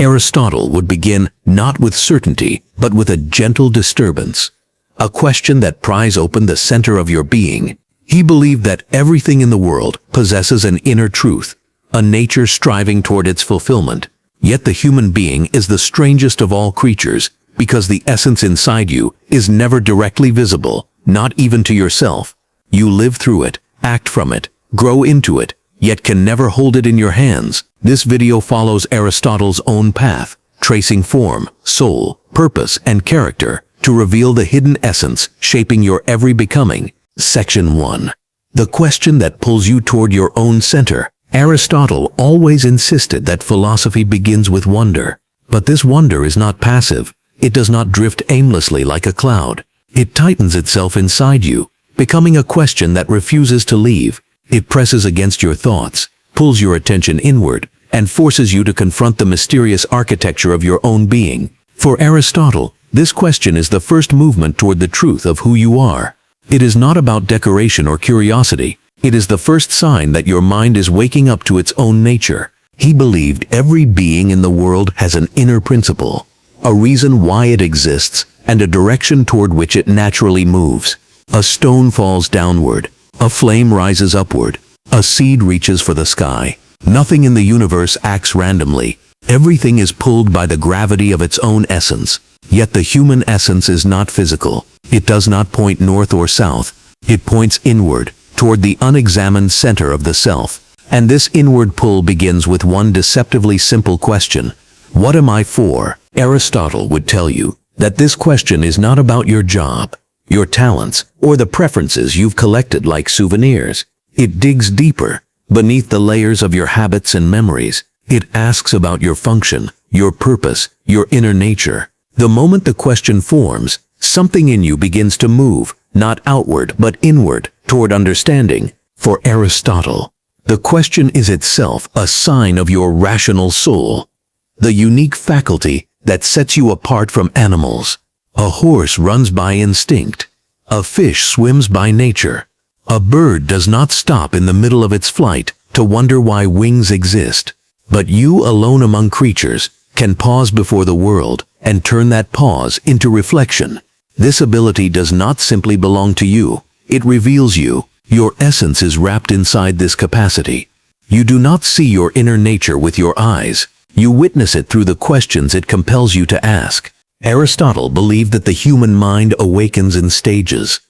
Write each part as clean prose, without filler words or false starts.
Aristotle would begin not with certainty, but with a gentle disturbance. A question that pries open the center of your being. He believed that everything in the world possesses an inner truth, a nature striving toward its fulfillment. Yet the human being is the strangest of all creatures, because the essence inside you is never directly visible, not even to yourself. You live through it, act from it, grow into it, yet can never hold it in your hands. This video follows Aristotle's own path, tracing form, soul, purpose, and character to reveal the hidden essence shaping your every becoming. Section 1. The question that pulls you toward your own center. Aristotle always insisted that philosophy begins with wonder. But this wonder is not passive. It does not drift aimlessly like a cloud. It tightens itself inside you, becoming a question that refuses to leave. It presses against your thoughts, pulls your attention inward, and forces you to confront the mysterious architecture of your own being. For Aristotle, this question is the first movement toward the truth of who you are. It is not about decoration or curiosity. It is the first sign that your mind is waking up to its own nature. He believed every being in the world has an inner principle, a reason why it exists, and a direction toward which it naturally moves. A stone falls downward. A flame rises upward. A seed reaches for the sky. Nothing in the universe acts randomly. Everything is pulled by the gravity of its own essence. Yet the human essence is not physical. It does not point north or south. It points inward, toward the unexamined center of the self. And this inward pull begins with one deceptively simple question. What am I for? Aristotle would tell you that this question is not about your job, your talents, or the preferences you've collected like souvenirs. It digs deeper, beneath the layers of your habits and memories. It asks about your function, your purpose, your inner nature. The moment the question forms, something in you begins to move, not outward but inward, toward understanding. For Aristotle, the question is itself a sign of your rational soul, the unique faculty that sets you apart from animals. A horse runs by instinct. A fish swims by nature. A bird does not stop in the middle of its flight to wonder why wings exist. But you alone among creatures can pause before the world and turn that pause into reflection. This ability does not simply belong to you. It reveals you. Your essence is wrapped inside this capacity. You do not see your inner nature with your eyes. You witness it through the questions it compels you to ask. Aristotle believed that the human mind awakens in stages.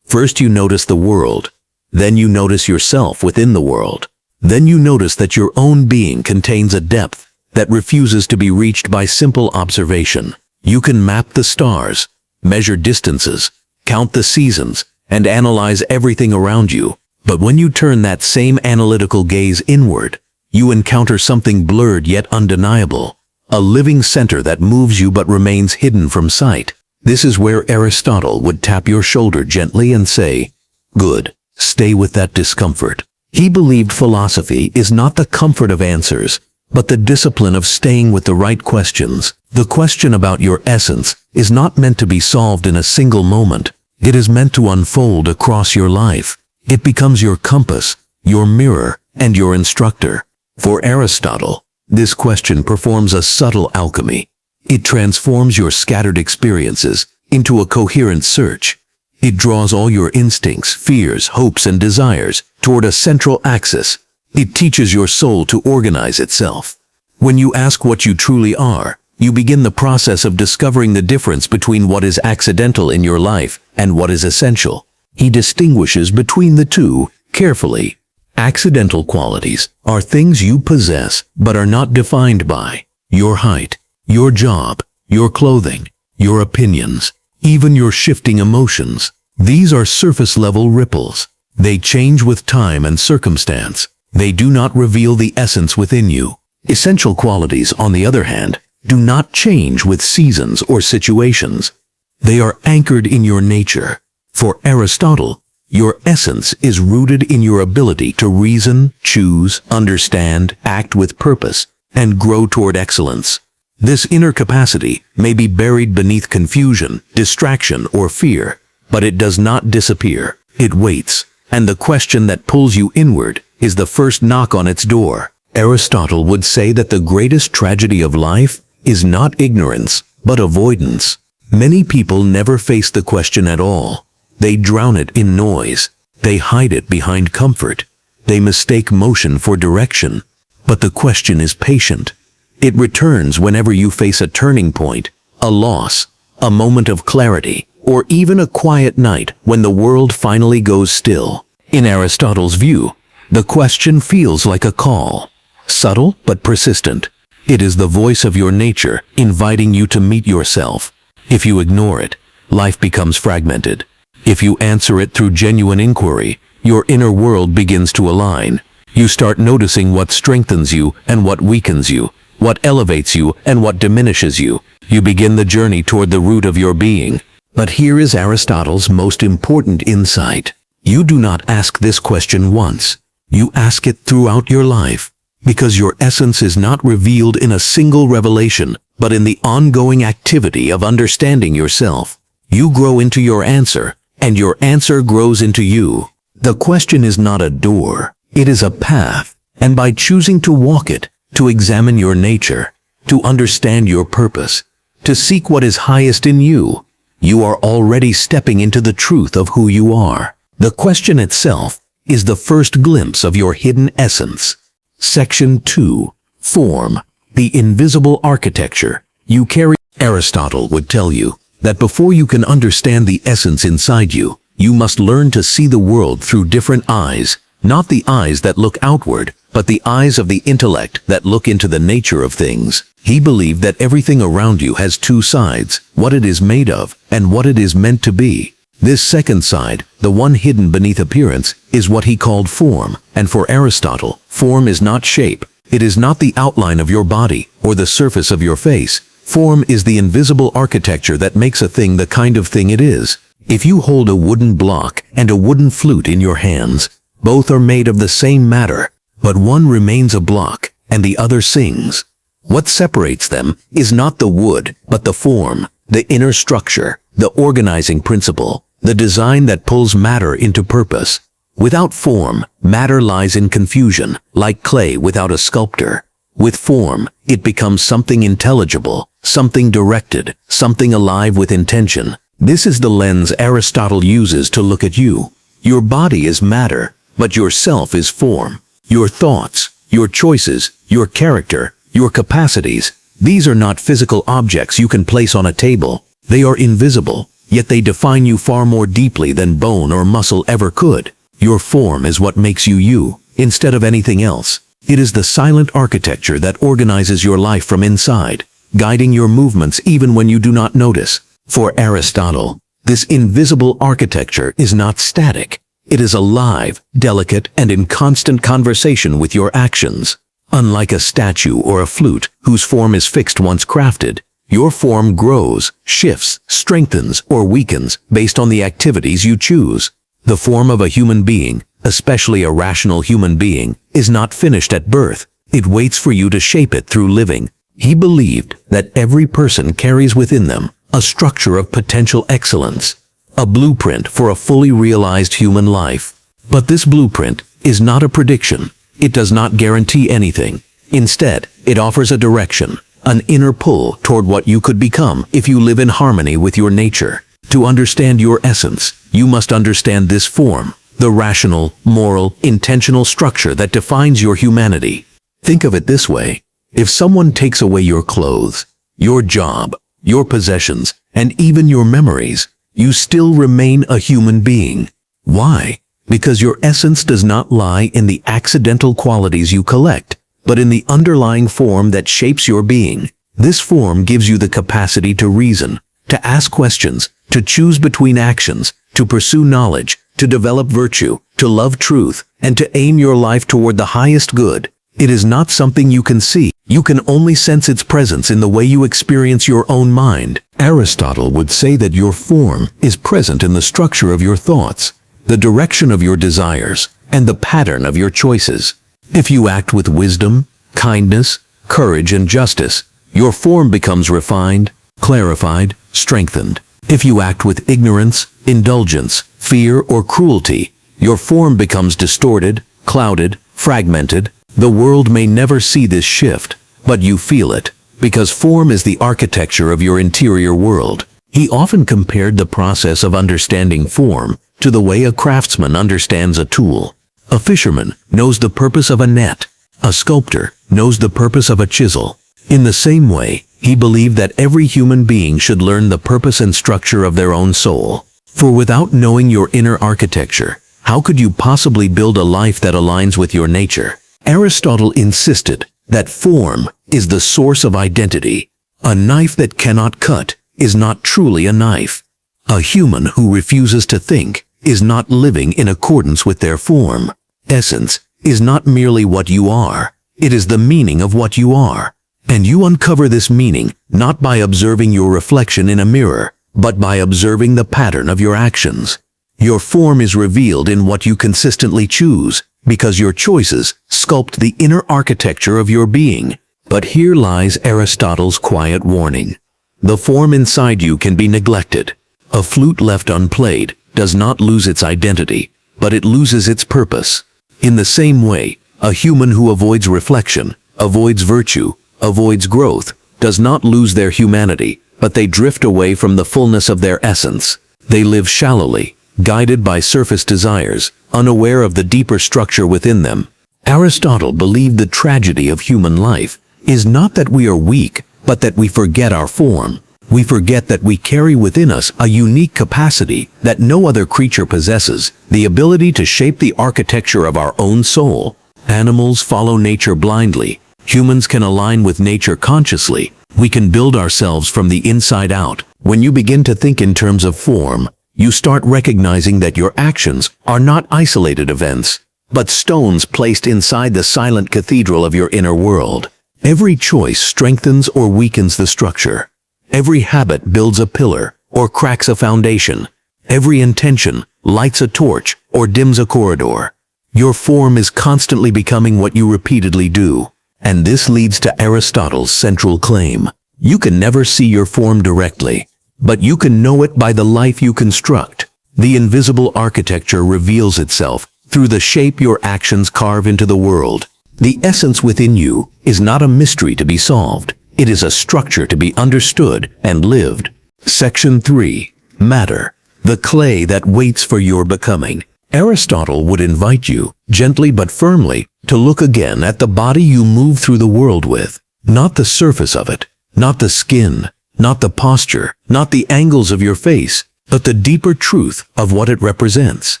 First you notice the world. Then you notice yourself within the world. Then you notice that your own being contains a depth that refuses to be reached by simple observation. You can map the stars, measure distances, count the seasons, and analyze everything around you. But when you turn that same analytical gaze inward, you encounter something blurred yet undeniable, a living center that moves you but remains hidden from sight. This is where Aristotle would tap your shoulder gently and say, "Good, stay with that discomfort." He believed philosophy is not the comfort of answers, but the discipline of staying with the right questions. The question about your essence is not meant to be solved in a single moment. It is meant to unfold across your life. It becomes your compass, your mirror, and your instructor. For Aristotle, this question performs a subtle alchemy. It transforms your scattered experiences into a coherent search. It draws all your instincts, fears, hopes, and desires toward a central axis. It teaches your soul to organize itself. When you ask what you truly are, you begin the process of discovering the difference between what is accidental in your life and what is essential. He distinguishes between the two carefully. Accidental qualities are things you possess but are not defined by your height, your job, your clothing, your opinions, even your shifting emotions. These are surface-level ripples. They change with time and circumstance. They do not reveal the essence within you. Essential qualities, on the other hand, do not change with seasons or situations. They are anchored in your nature. For Aristotle, your essence is rooted in your ability to reason, choose, understand, act with purpose, and grow toward excellence. This inner capacity may be buried beneath confusion, distraction, or fear, but it does not disappear. It waits, and the question that pulls you inward is the first knock on its door. Aristotle would say that the greatest tragedy of life is not ignorance, but avoidance. Many people never face the question at all. They drown it in noise. They hide it behind comfort. They mistake motion for direction. But the question is patient. It returns whenever you face a turning point, a loss, a moment of clarity, or even a quiet night when the world finally goes still. In Aristotle's view, the question feels like a call, subtle but persistent. It is the voice of your nature inviting you to meet yourself. If you ignore it, life becomes fragmented. If you answer it through genuine inquiry, your inner world begins to align. You start noticing what strengthens you and what weakens you, what elevates you and what diminishes you. You begin the journey toward the root of your being. But here is Aristotle's most important insight. You do not ask this question once. You ask it throughout your life, because your essence is not revealed in a single revelation, but in the ongoing activity of understanding yourself. You grow into your answer, and your answer grows into you. The question is not a door. It is a path, and by choosing to walk it, to examine your nature, to understand your purpose, to seek what is highest in you, you are already stepping into the truth of who you are. The question itself is the first glimpse of your hidden essence. Section 2. Form, the invisible architecture you carry. Aristotle would tell you that before you can understand the essence inside you, you must learn to see the world through different eyes, not the eyes that look outward, but the eyes of the intellect that look into the nature of things. He believed that everything around you has two sides, what it is made of and what it is meant to be. This second side, the one hidden beneath appearance, is what he called form, and for Aristotle, form is not shape. It is not the outline of your body or the surface of your face. Form is the invisible architecture that makes a thing the kind of thing it is. If you hold a wooden block and a wooden flute in your hands, both are made of the same matter, but one remains a block and the other sings. What separates them is not the wood, but the form, the inner structure, the organizing principle, the design that pulls matter into purpose. Without form, matter lies in confusion, like clay without a sculptor. With form, it becomes something intelligible, something directed, something alive with intention. This is the lens Aristotle uses to look at you. Your body is matter, but yourself is form. Your thoughts, your choices, your character, your capacities, these are not physical objects you can place on a table. They are invisible, yet they define you far more deeply than bone or muscle ever could. Your form is what makes you you, instead of anything else. It is the silent architecture that organizes your life from inside, guiding your movements even when you do not notice. For Aristotle, this invisible architecture is not static. It is alive, delicate, and in constant conversation with your actions. Unlike a statue or a flute, whose form is fixed once crafted, your form grows, shifts, strengthens, or weakens based on the activities you choose. The form of a human being, especially a rational human being, is not finished at birth. It waits for you to shape it through living. He believed that every person carries within them a structure of potential excellence, a blueprint for a fully realized human life. But this blueprint is not a prediction. It does not guarantee anything. Instead, it offers a direction, an inner pull toward what you could become if you live in harmony with your nature. To understand your essence, you must understand this form, the rational, moral, intentional structure that defines your humanity. Think of it this way. If someone takes away your clothes, your job, your possessions, and even your memories, you still remain a human being. Why? Because your essence does not lie in the accidental qualities you collect, but in the underlying form that shapes your being. This form gives you the capacity to reason, to ask questions, to choose between actions, to pursue knowledge, to develop virtue, to love truth, and to aim your life toward the highest good. It is not something you can see. You can only sense its presence in the way you experience your own mind. Aristotle would say that your form is present in the structure of your thoughts, the direction of your desires, and the pattern of your choices. If you act with wisdom, kindness, courage, and justice, your form becomes refined, clarified, strengthened. If you act with ignorance, indulgence, fear, or cruelty, your form becomes distorted, clouded, fragmented. The world may never see this shift, but you feel it. because form is the architecture of your interior world. He often compared the process of understanding form to the way a craftsman understands a tool. A fisherman knows the purpose of a net. A sculptor knows the purpose of a chisel. In the same way, he believed that every human being should learn the purpose and structure of their own soul. For without knowing your inner architecture, how could you possibly build a life that aligns with your nature? Aristotle insisted that form is the source of identity. A knife that cannot cut is not truly a knife. A human who refuses to think is not living in accordance with their form. Essence is not merely what you are, it is the meaning of what you are. And you uncover this meaning not by observing your reflection in a mirror, but by observing the pattern of your actions. Your form is revealed in what you consistently choose, because your choices sculpt the inner architecture of your being. But here lies Aristotle's quiet warning. The form inside you can be neglected. A flute left unplayed does not lose its identity, but it loses its purpose. In the same way, a human who avoids reflection, avoids virtue, avoids growth, does not lose their humanity, but they drift away from the fullness of their essence. They live shallowly, guided by surface desires, unaware of the deeper structure within them. Aristotle believed the tragedy of human life is not that we are weak, but that we forget our form. We forget that we carry within us a unique capacity that no other creature possesses, the ability to shape the architecture of our own soul. Animals follow nature blindly. Humans can align with nature consciously. We can build ourselves from the inside out. When you begin to think in terms of form, you start recognizing that your actions are not isolated events, but stones placed inside the silent cathedral of your inner world. Every choice strengthens or weakens the structure. Every habit builds a pillar or cracks a foundation. Every intention lights a torch or dims a corridor. Your form is constantly becoming what you repeatedly do. And this leads to Aristotle's central claim. You can never see your form directly, but you can know it by the life you construct. The invisible architecture reveals itself through the shape your actions carve into the world. The essence within you is not a mystery to be solved. It is a structure to be understood and lived. Section 3. Matter, the clay that waits for your becoming. Aristotle would invite you, gently but firmly, to look again at the body you move through the world with. Not the surface of it, not the skin, not the posture, not the angles of your face, but the deeper truth of what it represents.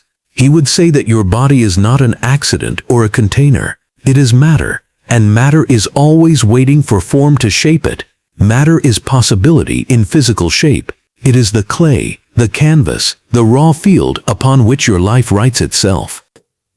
He would say that your body is not an accident or a container. It is matter, and matter is always waiting for form to shape it. Matter is possibility in physical shape. It is the clay, the canvas, the raw field upon which your life writes itself.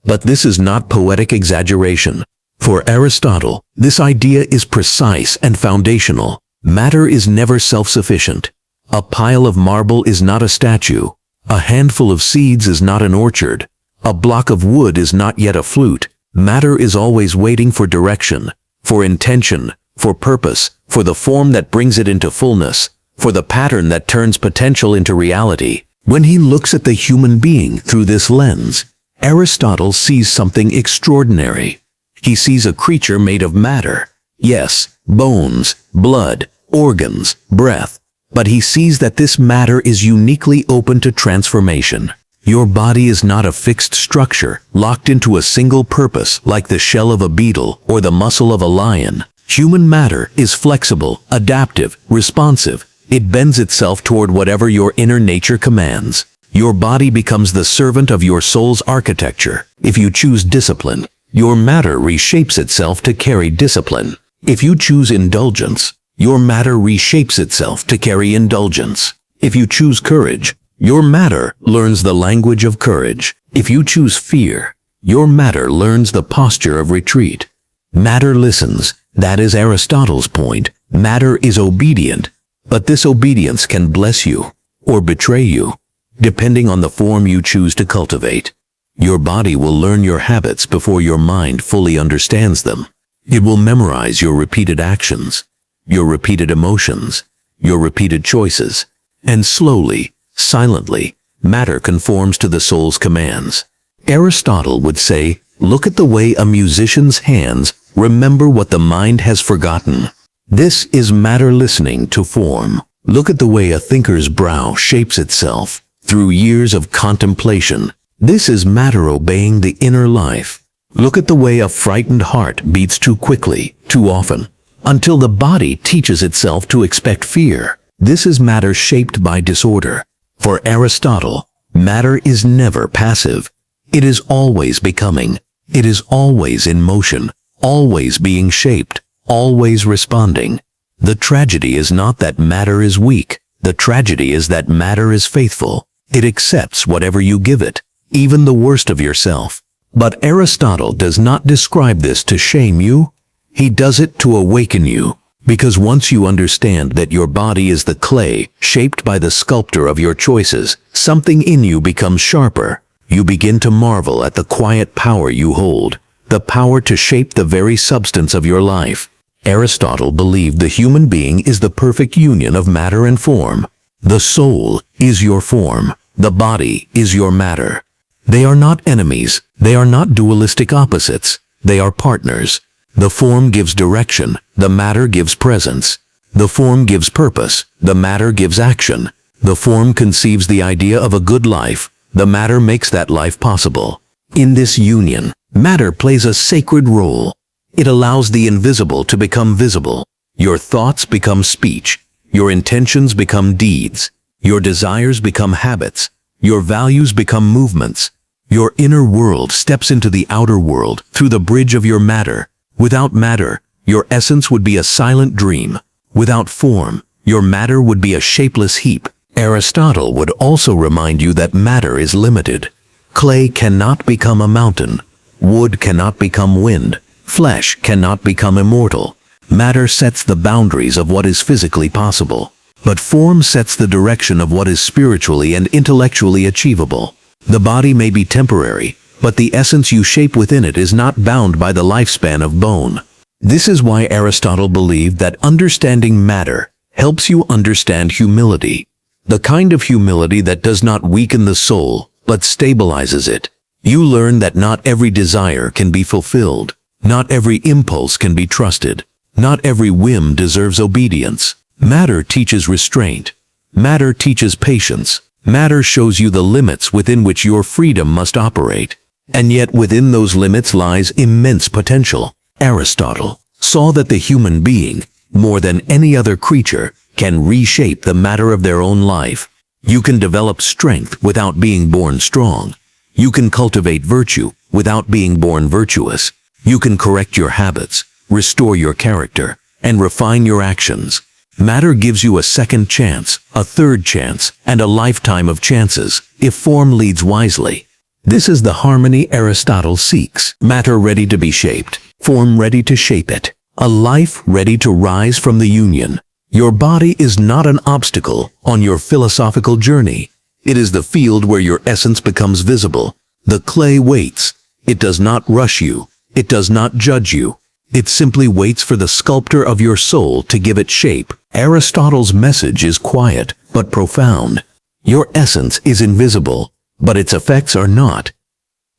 But this is not poetic exaggeration. For Aristotle, this idea is precise and foundational. Matter is never self-sufficient. A pile of marble is not a statue. A handful of seeds is not an orchard. A block of wood is not yet a flute. Matter is always waiting for direction, for intention, for purpose, for the form that brings it into fullness, for the pattern that turns potential into reality. When he looks at the human being through this lens, Aristotle sees something extraordinary. He sees a creature made of matter. Yes, bones, blood, organs, breath. But he sees that this matter is uniquely open to transformation. Your body is not a fixed structure, locked into a single purpose like the shell of a beetle or the muscle of a lion. Human matter is flexible, adaptive, responsive. It bends itself toward whatever your inner nature commands. Your body becomes the servant of your soul's architecture. If you choose discipline, your matter reshapes itself to carry discipline. If you choose indulgence, your matter reshapes itself to carry indulgence. If you choose courage, your matter learns the language of courage. If you choose fear, your matter learns the posture of retreat. Matter listens. That is Aristotle's point. Matter is obedient, but this obedience can bless you or betray you, depending on the form you choose to cultivate. Your body will learn your habits before your mind fully understands them. It will memorize your repeated actions, your repeated emotions, your repeated choices, and slowly, silently, matter conforms to the soul's commands. Aristotle would say, look at the way a musician's hands remember what the mind has forgotten. This is matter listening to form. Look at the way a thinker's brow shapes itself through years of contemplation. This is matter obeying the inner life. Look at the way a frightened heart beats too quickly, too often, until the body teaches itself to expect fear. This is matter shaped by disorder. For Aristotle, matter is never passive. It is always becoming. It is always in motion, always being shaped, always responding. The tragedy is not that matter is weak. The tragedy is that matter is faithful. It accepts whatever you give it, even the worst of yourself. But Aristotle does not describe this to shame you. He does it to awaken you. Because once you understand that your body is the clay shaped by the sculptor of your choices, something in you becomes sharper. You begin to marvel at the quiet power you hold, the power to shape the very substance of your life. Aristotle believed the human being is the perfect union of matter and form. The soul is your form. The body is your matter. They are not enemies. They are not dualistic opposites. They are partners. The form gives direction. The matter gives presence. The form gives purpose. The matter gives action. The form conceives the idea of a good life. The matter makes that life possible. In this union, matter plays a sacred role. It allows the invisible to become visible. Your thoughts become speech. Your intentions become deeds. Your desires become habits. Your values become movements. Your inner world steps into the outer world through the bridge of your matter. Without matter, your essence would be a silent dream. Without form, your matter would be a shapeless heap. Aristotle would also remind you that matter is limited. Clay cannot become a mountain. Wood cannot become wind. Flesh cannot become immortal. Matter sets the boundaries of what is physically possible. But form sets the direction of what is spiritually and intellectually achievable. The body may be temporary, but the essence you shape within it is not bound by the lifespan of bone. This is why Aristotle believed that understanding matter helps you understand humility. The kind of humility that does not weaken the soul, but stabilizes it. You learn that not every desire can be fulfilled. Not every impulse can be trusted. Not every whim deserves obedience. Matter teaches restraint. Matter teaches patience. Matter shows you the limits within which your freedom must operate. And yet within those limits lies immense potential. Aristotle saw that the human being, more than any other creature, can reshape the matter of their own life. You can develop strength without being born strong. You can cultivate virtue without being born virtuous. You can correct your habits, restore your character, and refine your actions. Matter gives you a second chance, a third chance, and a lifetime of chances, if form leads wisely. This is the harmony Aristotle seeks. Matter ready to be shaped, form ready to shape it. A life ready to rise from the union. Your body is not an obstacle on your philosophical journey. It is the field where your essence becomes visible. The clay waits. It does not rush you. It does not judge you. It simply waits for the sculptor of your soul to give it shape. Aristotle's message is quiet, but profound. Your essence is invisible, but its effects are not.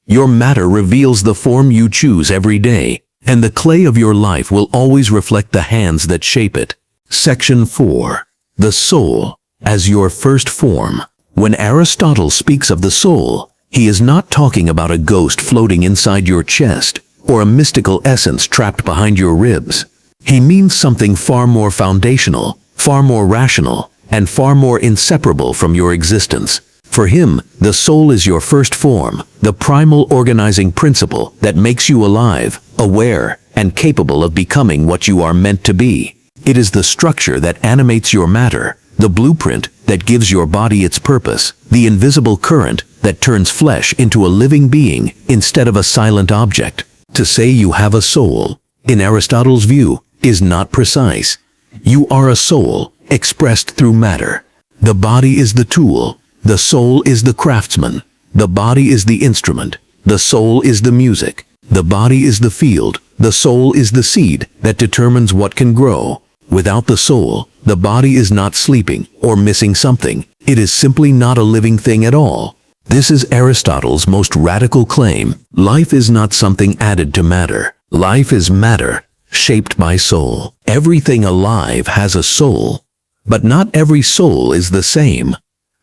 Your matter reveals the form you choose every day, and the clay of your life will always reflect the hands that shape it. Section 4. The soul as your first form. When Aristotle speaks of the soul, he is not talking about a ghost floating inside your chest, or a mystical essence trapped behind your ribs. He means something far more foundational, far more rational, and far more inseparable from your existence. For him, the soul is your first form, the primal organizing principle that makes you alive, aware, and capable of becoming what you are meant to be. It is the structure that animates your matter, the blueprint that gives your body its purpose, the invisible current that turns flesh into a living being instead of a silent object. To say you have a soul, in Aristotle's view, is not precise. You are a soul, expressed through matter. The body is the tool. The soul is the craftsman. The body is the instrument. The soul is the music. The body is the field. The soul is the seed that determines what can grow. Without the soul, the body is not sleeping or missing something. It is simply not a living thing at all. This is Aristotle's most radical claim. Life is not something added to matter. Life is matter, shaped by soul. Everything alive has a soul, but not every soul is the same.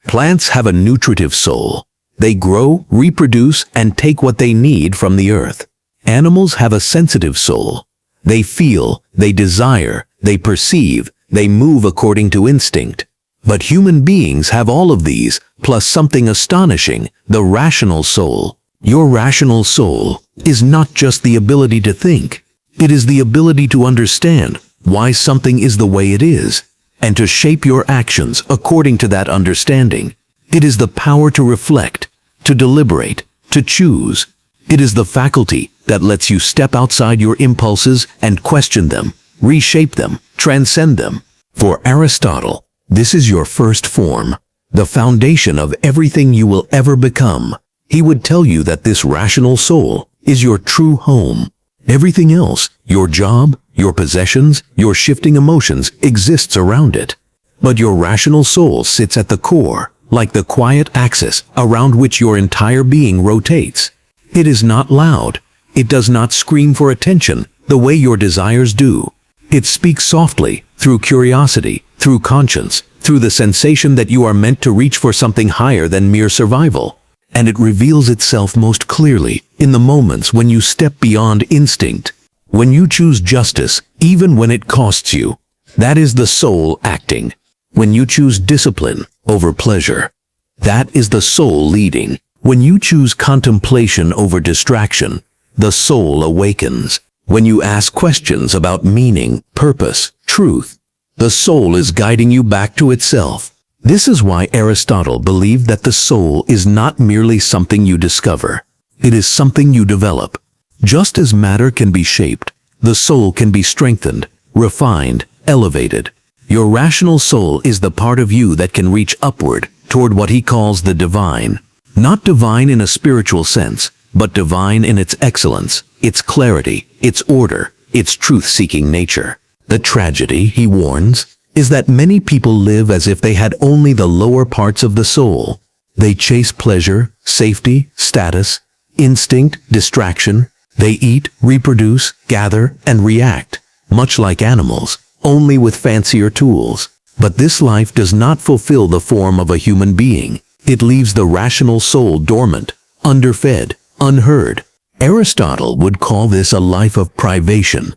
Plants have a nutritive soul. They grow, reproduce, and take what they need from the earth. Animals have a sensitive soul. They feel, they desire, they perceive, they move according to instinct. But human beings have all of these, plus something astonishing, the rational soul. Your rational soul is not just the ability to think. It is the ability to understand why something is the way it is, and to shape your actions according to that understanding. It is the power to reflect, to deliberate, to choose. It is the faculty that lets you step outside your impulses and question them, reshape them, transcend them. For Aristotle, this is your first form, the foundation of everything you will ever become. He would tell you that this rational soul is your true home. Everything else, your job, your possessions, your shifting emotions, exists around it. But your rational soul sits at the core, like the quiet axis around which your entire being rotates. It is not loud. It does not scream for attention the way your desires do. It speaks softly, through curiosity, through conscience, through the sensation that you are meant to reach for something higher than mere survival. And it reveals itself most clearly in the moments when you step beyond instinct. When you choose justice, even when it costs you, that is the soul acting. When you choose discipline over pleasure, that is the soul leading. When you choose contemplation over distraction, the soul awakens. When you ask questions about meaning, purpose, truth, the soul is guiding you back to itself. This is why Aristotle believed that the soul is not merely something you discover. It is something you develop. Just as matter can be shaped, the soul can be strengthened, refined, elevated. Your rational soul is the part of you that can reach upward toward what he calls the divine. Not divine in a spiritual sense, but divine in its excellence, its clarity, its order, its truth-seeking nature. The tragedy, he warns, is that many people live as if they had only the lower parts of the soul. They chase pleasure, safety, status, instinct, distraction. They eat, reproduce, gather, and react, much like animals, only with fancier tools. But this life does not fulfill the form of a human being. It leaves the rational soul dormant, underfed, unheard. Aristotle would call this a life of privation,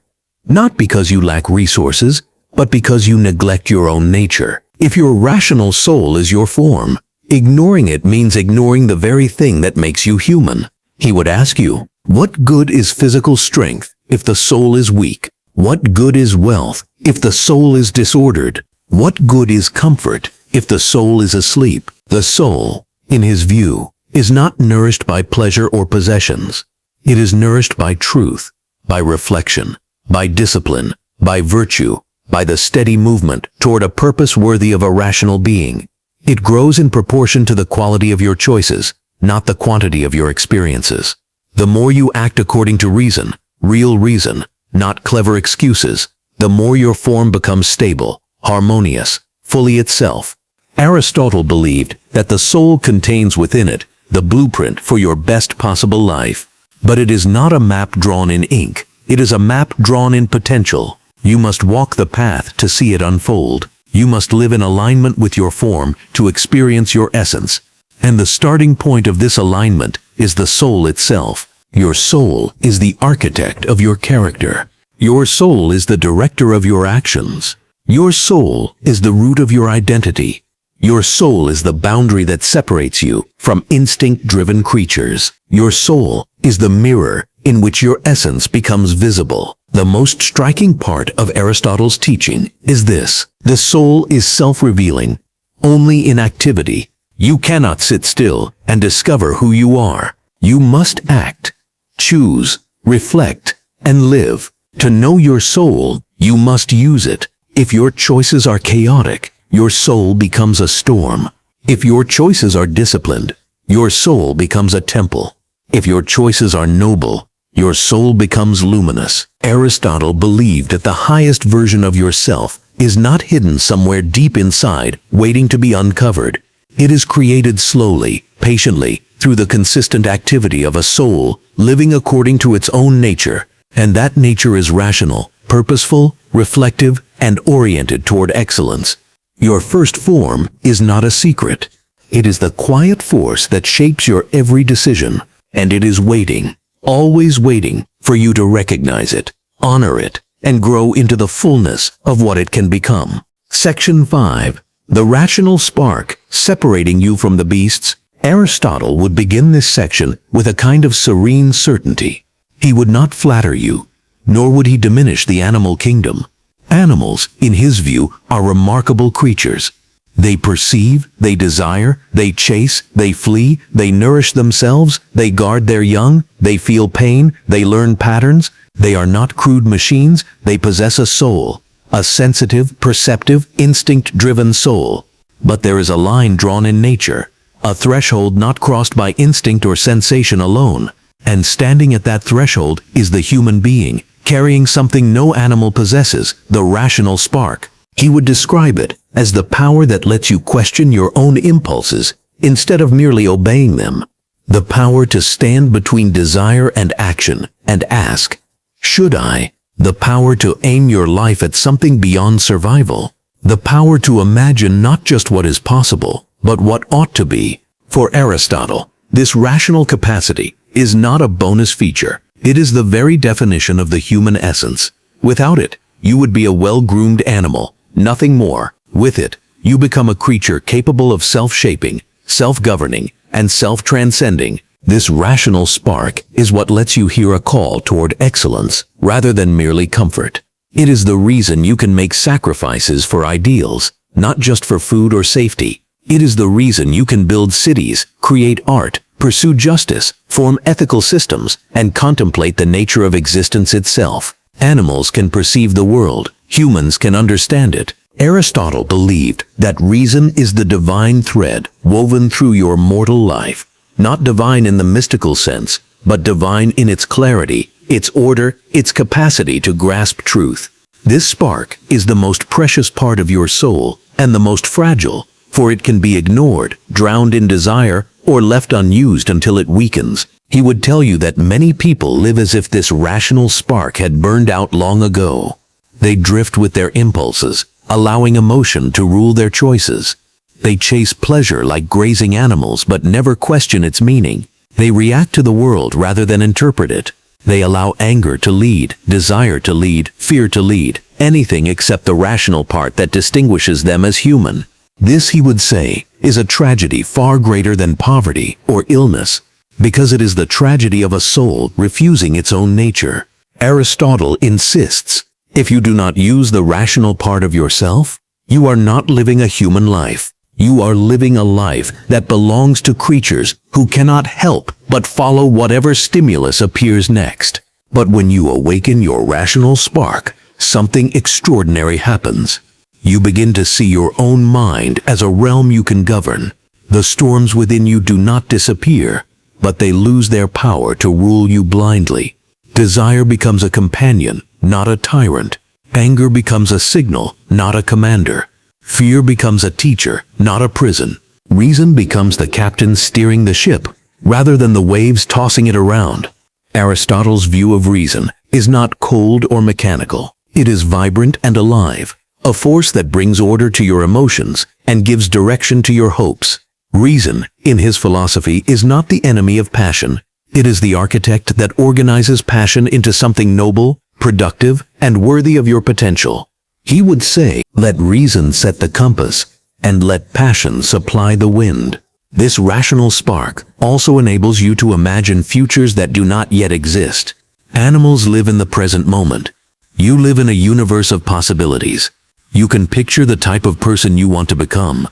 not because you lack resources, but because you neglect your own nature. If your rational soul is your form, ignoring it means ignoring the very thing that makes you human. He would ask you, what good is physical strength if the soul is weak? What good is wealth if the soul is disordered? What good is comfort if the soul is asleep? The soul, in his view, is not nourished by pleasure or possessions. It is nourished by truth, by reflection, by discipline, by virtue, by the steady movement toward a purpose worthy of a rational being. It grows in proportion to the quality of your choices, not the quantity of your experiences. The more you act according to reason, real reason, not clever excuses, the more your form becomes stable, harmonious, fully itself. Aristotle believed that the soul contains within it the blueprint for your best possible life. But it is not a map drawn in ink. It is a map drawn in potential. You must walk the path to see it unfold. You must live in alignment with your form to experience your essence. And the starting point of this alignment is the soul itself. Your soul is the architect of your character. Your soul is the director of your actions. Your soul is the root of your identity. Your soul is the boundary that separates you from instinct-driven creatures. Your soul is the mirror in which your essence becomes visible. The most striking part of Aristotle's teaching is this: the soul is self-revealing, only in activity. You cannot sit still and discover who you are. You must act, choose, reflect, and live. To know your soul, you must use it. If your choices are chaotic, your soul becomes a storm. If your choices are disciplined, your soul becomes a temple. If your choices are noble, your soul becomes luminous. Aristotle believed that the highest version of yourself is not hidden somewhere deep inside, waiting to be uncovered. It is created slowly, patiently, through the consistent activity of a soul living according to its own nature. And that nature is rational, purposeful, reflective, and oriented toward excellence. Your first form is not a secret. It is the quiet force that shapes your every decision, and it is waiting, always waiting, for you to recognize it, honor it, and grow into the fullness of what it can become. Section 5. The rational spark, separating you from the beasts. Aristotle would begin this section with a kind of serene certainty. He would not flatter you, nor would he diminish the animal kingdom. Animals, in his view, are remarkable creatures. They perceive, they desire, they chase, they flee, they nourish themselves, they guard their young, they feel pain, they learn patterns. They are not crude machines, they possess a soul, a sensitive, perceptive, instinct-driven soul. But there is a line drawn in nature, a threshold not crossed by instinct or sensation alone, and standing at that threshold is the human being, carrying something no animal possesses, the rational spark. He would describe it as the power that lets you question your own impulses instead of merely obeying them. The power to stand between desire and action and ask, should I? The power to aim your life at something beyond survival. The power to imagine not just what is possible, but what ought to be. For Aristotle, this rational capacity is not a bonus feature. It is the very definition of the human essence. Without it, you would be a well-groomed animal, nothing more. With it, you become a creature capable of self-shaping, self-governing, and self-transcending. This rational spark is what lets you hear a call toward excellence rather than merely comfort. It is the reason you can make sacrifices for ideals, not just for food or safety. It is the reason you can build cities, create art, pursue justice, form ethical systems, and contemplate the nature of existence itself. Animals can perceive the world, humans can understand it. Aristotle believed that reason is the divine thread woven through your mortal life. Not divine in the mystical sense, but divine in its clarity, its order, its capacity to grasp truth. This spark is the most precious part of your soul and the most fragile, for it can be ignored, drowned in desire, or left unused until it weakens. He would tell you that many people live as if this rational spark had burned out long ago. They drift with their impulses, allowing emotion to rule their choices. They chase pleasure like grazing animals but never question its meaning. They react to the world rather than interpret it. They allow anger to lead, desire to lead, fear to lead, anything except the rational part that distinguishes them as human. This, he would say, is a tragedy far greater than poverty or illness, because it is the tragedy of a soul refusing its own nature. Aristotle insists, if you do not use the rational part of yourself, you are not living a human life. You are living a life that belongs to creatures who cannot help but follow whatever stimulus appears next. But when you awaken your rational spark, something extraordinary happens. You begin to see your own mind as a realm you can govern. The storms within you do not disappear, but they lose their power to rule you blindly. Desire becomes a companion, not a tyrant. Anger becomes a signal, not a commander. Fear becomes a teacher, not a prison. Reason becomes the captain steering the ship, rather than the waves tossing it around. Aristotle's view of reason is not cold or mechanical. It is vibrant and alive, a force that brings order to your emotions and gives direction to your hopes. Reason, in his philosophy, is not the enemy of passion. It is the architect that organizes passion into something noble, productive, and worthy of your potential. He would say, let reason set the compass, and let passion supply the wind. This rational spark also enables you to imagine futures that do not yet exist. Animals live in the present moment. You live in a universe of possibilities. You can picture the type of person you want to become.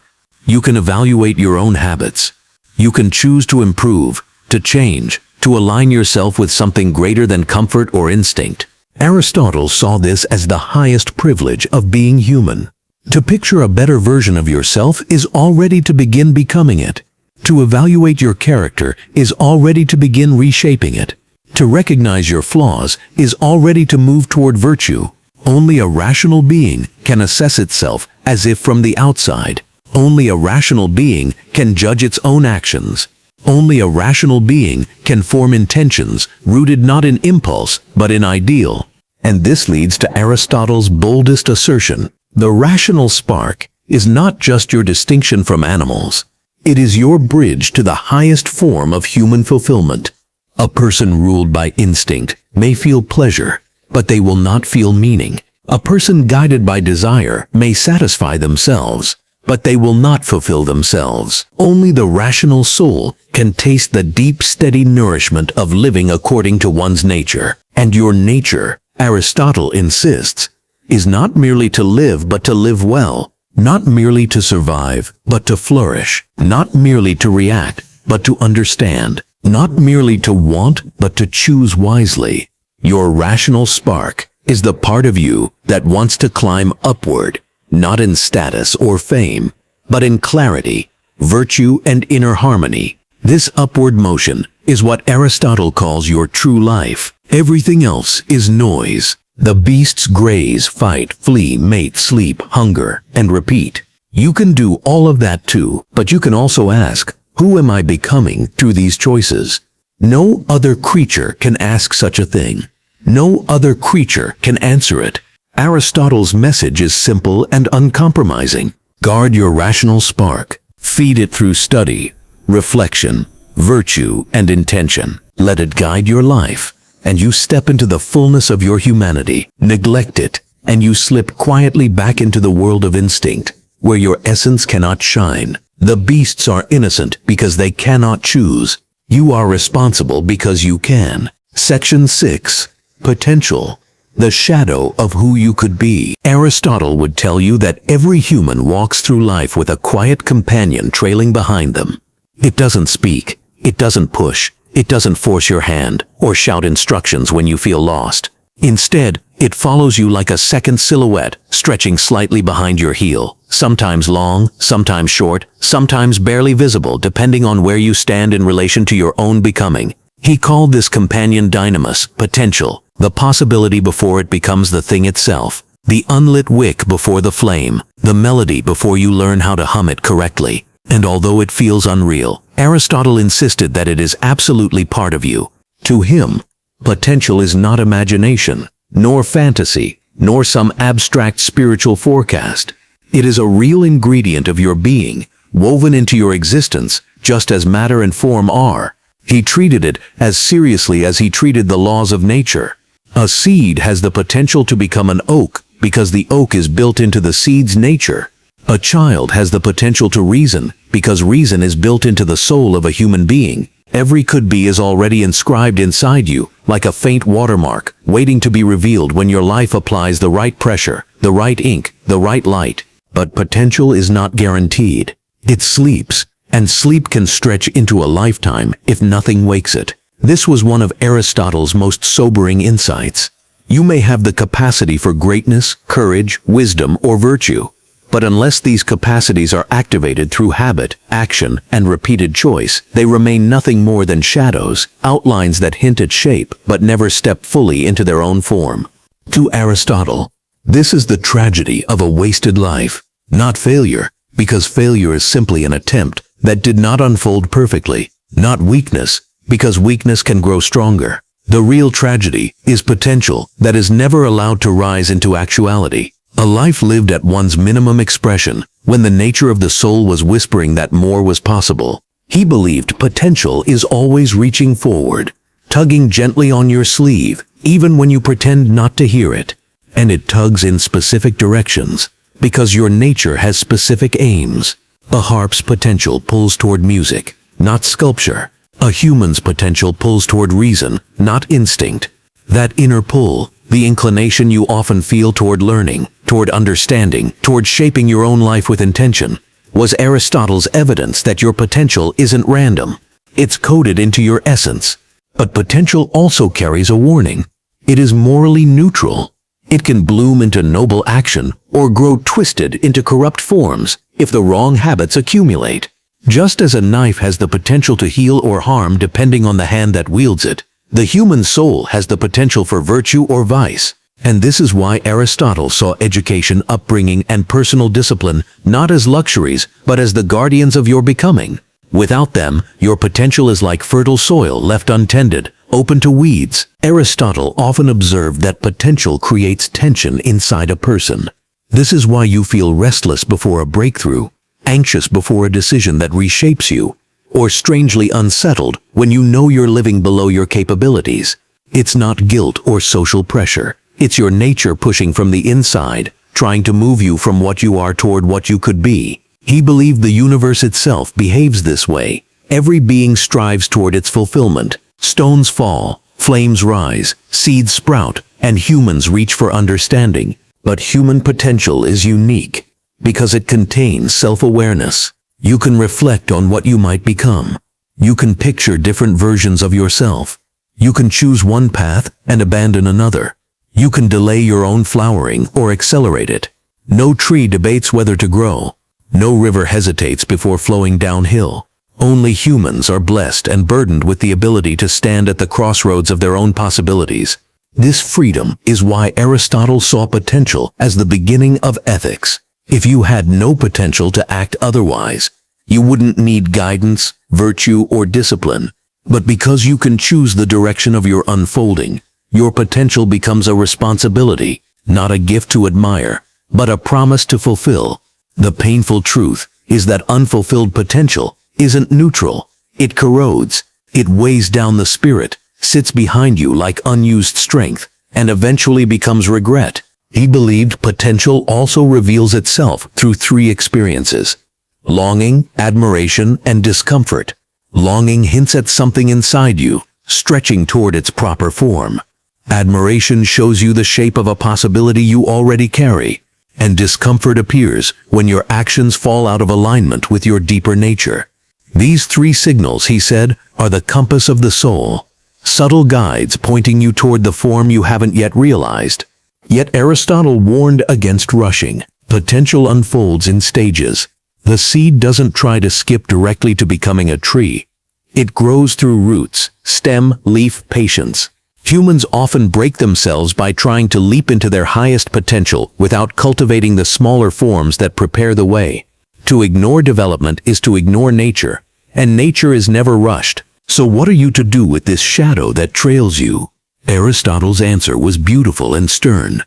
You can evaluate your own habits. You can choose to improve, to change, to align yourself with something greater than comfort or instinct. Aristotle saw this as the highest privilege of being human. To picture a better version of yourself is already to begin becoming it. To evaluate your character is already to begin reshaping it. To recognize your flaws is already to move toward virtue. Only a rational being can assess itself as if from the outside. Only a rational being can judge its own actions. Only a rational being can form intentions rooted not in impulse but in ideal. And this leads to Aristotle's boldest assertion. The rational spark is not just your distinction from animals. It is your bridge to the highest form of human fulfillment. A person ruled by instinct may feel pleasure, but they will not feel meaning. A person guided by desire may satisfy themselves, but they will not fulfill themselves. Only the rational soul can taste the deep, steady nourishment of living according to one's nature. And your nature, Aristotle insists, is not merely to live but to live well, not merely to survive but to flourish, not merely to react but to understand, not merely to want but to choose wisely. Your rational spark is the part of you that wants to climb upward, not in status or fame, but in clarity, virtue, and inner harmony. This upward motion is what Aristotle calls your true life. Everything else is noise. The beasts graze, fight, flee, mate, sleep, hunger, and repeat. You can do all of that too, but you can also ask, who am I becoming through these choices? No other creature can ask such a thing. No other creature can answer it. Aristotle's message is simple and uncompromising. Guard your rational spark. Feed it through study, reflection, virtue, and intention. Let it guide your life, and you step into the fullness of your humanity. Neglect it, and you slip quietly back into the world of instinct, where your essence cannot shine. The beasts are innocent because they cannot choose. You are responsible because you can. Section 6. Potential. The shadow of who you could be. Aristotle would tell you that every human walks through life with a quiet companion trailing behind them. It doesn't speak. It doesn't push. It doesn't force your hand or shout instructions when you feel lost. Instead, it follows you like a second silhouette, stretching slightly behind your heel, sometimes long, sometimes short, sometimes barely visible, depending on where you stand in relation to your own becoming. He called this companion dynamis, potential, the possibility before it becomes the thing itself, the unlit wick before the flame, the melody before you learn how to hum it correctly. And although it feels unreal, Aristotle insisted that it is absolutely part of you. To him, potential is not imagination, nor fantasy, nor some abstract spiritual forecast. It is a real ingredient of your being, woven into your existence, just as matter and form are. He treated it as seriously as he treated the laws of nature. A seed has the potential to become an oak because the oak is built into the seed's nature. A child has the potential to reason because reason is built into the soul of a human being. Every could-be is already inscribed inside you, like a faint watermark, waiting to be revealed when your life applies the right pressure, the right ink, the right light. But potential is not guaranteed. It sleeps, and sleep can stretch into a lifetime if nothing wakes it. This was one of Aristotle's most sobering insights. You may have the capacity for greatness, courage, wisdom, or virtue. But unless these capacities are activated through habit, action, and repeated choice, they remain nothing more than shadows, outlines that hint at shape but never step fully into their own form. To Aristotle, this is the tragedy of a wasted life, not failure, because failure is simply an attempt that did not unfold perfectly, not weakness, because weakness can grow stronger. The real tragedy is potential that is never allowed to rise into actuality. A life lived at one's minimum expression, when the nature of the soul was whispering that more was possible. He believed potential is always reaching forward, tugging gently on your sleeve, even when you pretend not to hear it. And it tugs in specific directions, because your nature has specific aims. A harp's potential pulls toward music, not sculpture. A human's potential pulls toward reason, not instinct. That inner pull, the inclination you often feel toward learning, toward understanding, toward shaping your own life with intention, was Aristotle's evidence that your potential isn't random. It's coded into your essence. But potential also carries a warning. It is morally neutral. It can bloom into noble action or grow twisted into corrupt forms if the wrong habits accumulate. Just as a knife has the potential to heal or harm depending on the hand that wields it, the human soul has the potential for virtue or vice. And this is why Aristotle saw education, upbringing, and personal discipline not as luxuries, but as the guardians of your becoming. Without them, your potential is like fertile soil left untended, open to weeds. Aristotle often observed that potential creates tension inside a person. This is why you feel restless before a breakthrough, anxious before a decision that reshapes you, or strangely unsettled when you know you're living below your capabilities. It's not guilt or social pressure. It's your nature pushing from the inside, trying to move you from what you are toward what you could be. He believed the universe itself behaves this way. Every being strives toward its fulfillment. Stones fall, flames rise, seeds sprout, and humans reach for understanding. But human potential is unique because it contains self-awareness. You can reflect on what you might become. You can picture different versions of yourself. You can choose one path and abandon another. You can delay your own flowering or accelerate it. No tree debates whether to grow. No river hesitates before flowing downhill. Only humans are blessed and burdened with the ability to stand at the crossroads of their own possibilities. This freedom is why Aristotle saw potential as the beginning of ethics. If you had no potential to act otherwise, you wouldn't need guidance, virtue, or discipline. But because you can choose the direction of your unfolding, your potential becomes a responsibility, not a gift to admire, but a promise to fulfill. The painful truth is that unfulfilled potential isn't neutral. It corrodes, it weighs down the spirit, sits behind you like unused strength, and eventually becomes regret. He believed potential also reveals itself through three experiences: longing, admiration, and discomfort. Longing hints at something inside you, stretching toward its proper form. Admiration shows you the shape of a possibility you already carry, and discomfort appears when your actions fall out of alignment with your deeper nature. These three signals, he said, are the compass of the soul, subtle guides pointing you toward the form you haven't yet realized. Yet Aristotle warned against rushing. Potential unfolds in stages. The seed doesn't try to skip directly to becoming a tree. It grows through roots, stem, leaf, patience. Humans often break themselves by trying to leap into their highest potential without cultivating the smaller forms that prepare the way. To ignore development is to ignore nature, and nature is never rushed. So what are you to do with this shadow that trails you? Aristotle's answer was beautiful and stern.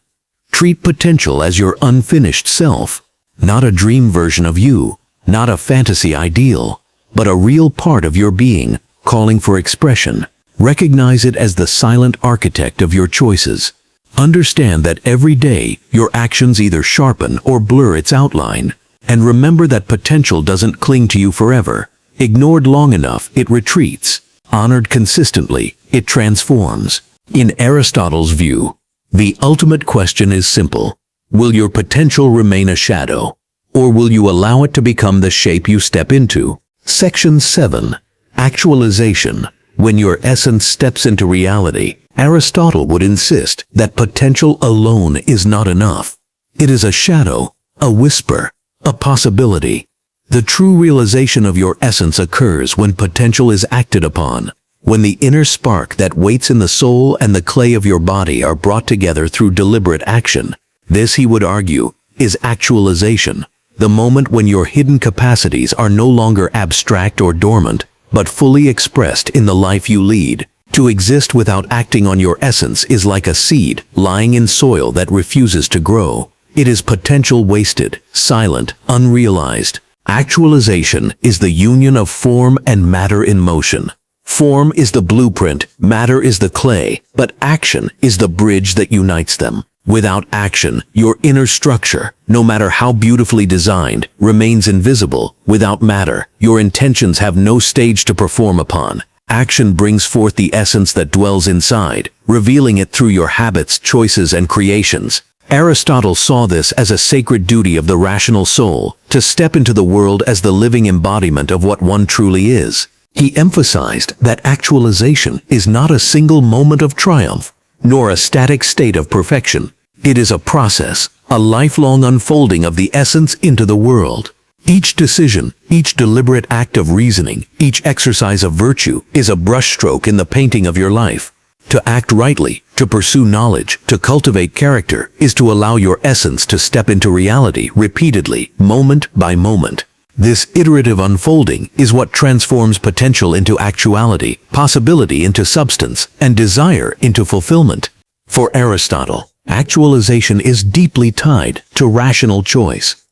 Treat potential as your unfinished self, not a dream version of you, not a fantasy ideal, but a real part of your being, calling for expression. Recognize it as the silent architect of your choices. Understand that every day your actions either sharpen or blur its outline, and remember that potential doesn't cling to you forever. Ignored long enough, it retreats. Honored consistently, it transforms. In Aristotle's view, the ultimate question is simple. Will your potential remain a shadow, or will you allow it to become the shape you step into? Section 7. Actualization. When your essence steps into reality, Aristotle would insist that potential alone is not enough. It is a shadow, a whisper, a possibility. The true realization of your essence occurs when potential is acted upon, when the inner spark that waits in the soul and the clay of your body are brought together through deliberate action. This, he would argue, is actualization, the moment when your hidden capacities are no longer abstract or dormant, but fully expressed in the life you lead. To exist without acting on your essence is like a seed lying in soil that refuses to grow. It is potential wasted, silent, unrealized. Actualization is the union of form and matter in motion. Form is the blueprint, matter is the clay, but action is the bridge that unites them. Without action, your inner structure, no matter how beautifully designed, remains invisible. Without matter, your intentions have no stage to perform upon. Action brings forth the essence that dwells inside, revealing it through your habits, choices, and creations. Aristotle saw this as a sacred duty of the rational soul, to step into the world as the living embodiment of what one truly is. He emphasized that actualization is not a single moment of triumph, nor a static state of perfection. It is a process, a lifelong unfolding of the essence into the world. Each decision, each deliberate act of reasoning, each exercise of virtue is a brushstroke in the painting of your life. To act rightly, to pursue knowledge, to cultivate character, is to allow your essence to step into reality repeatedly, moment by moment. This iterative unfolding is what transforms potential into actuality, possibility into substance, and desire into fulfillment. For Aristotle, actualization is deeply tied to rational choice.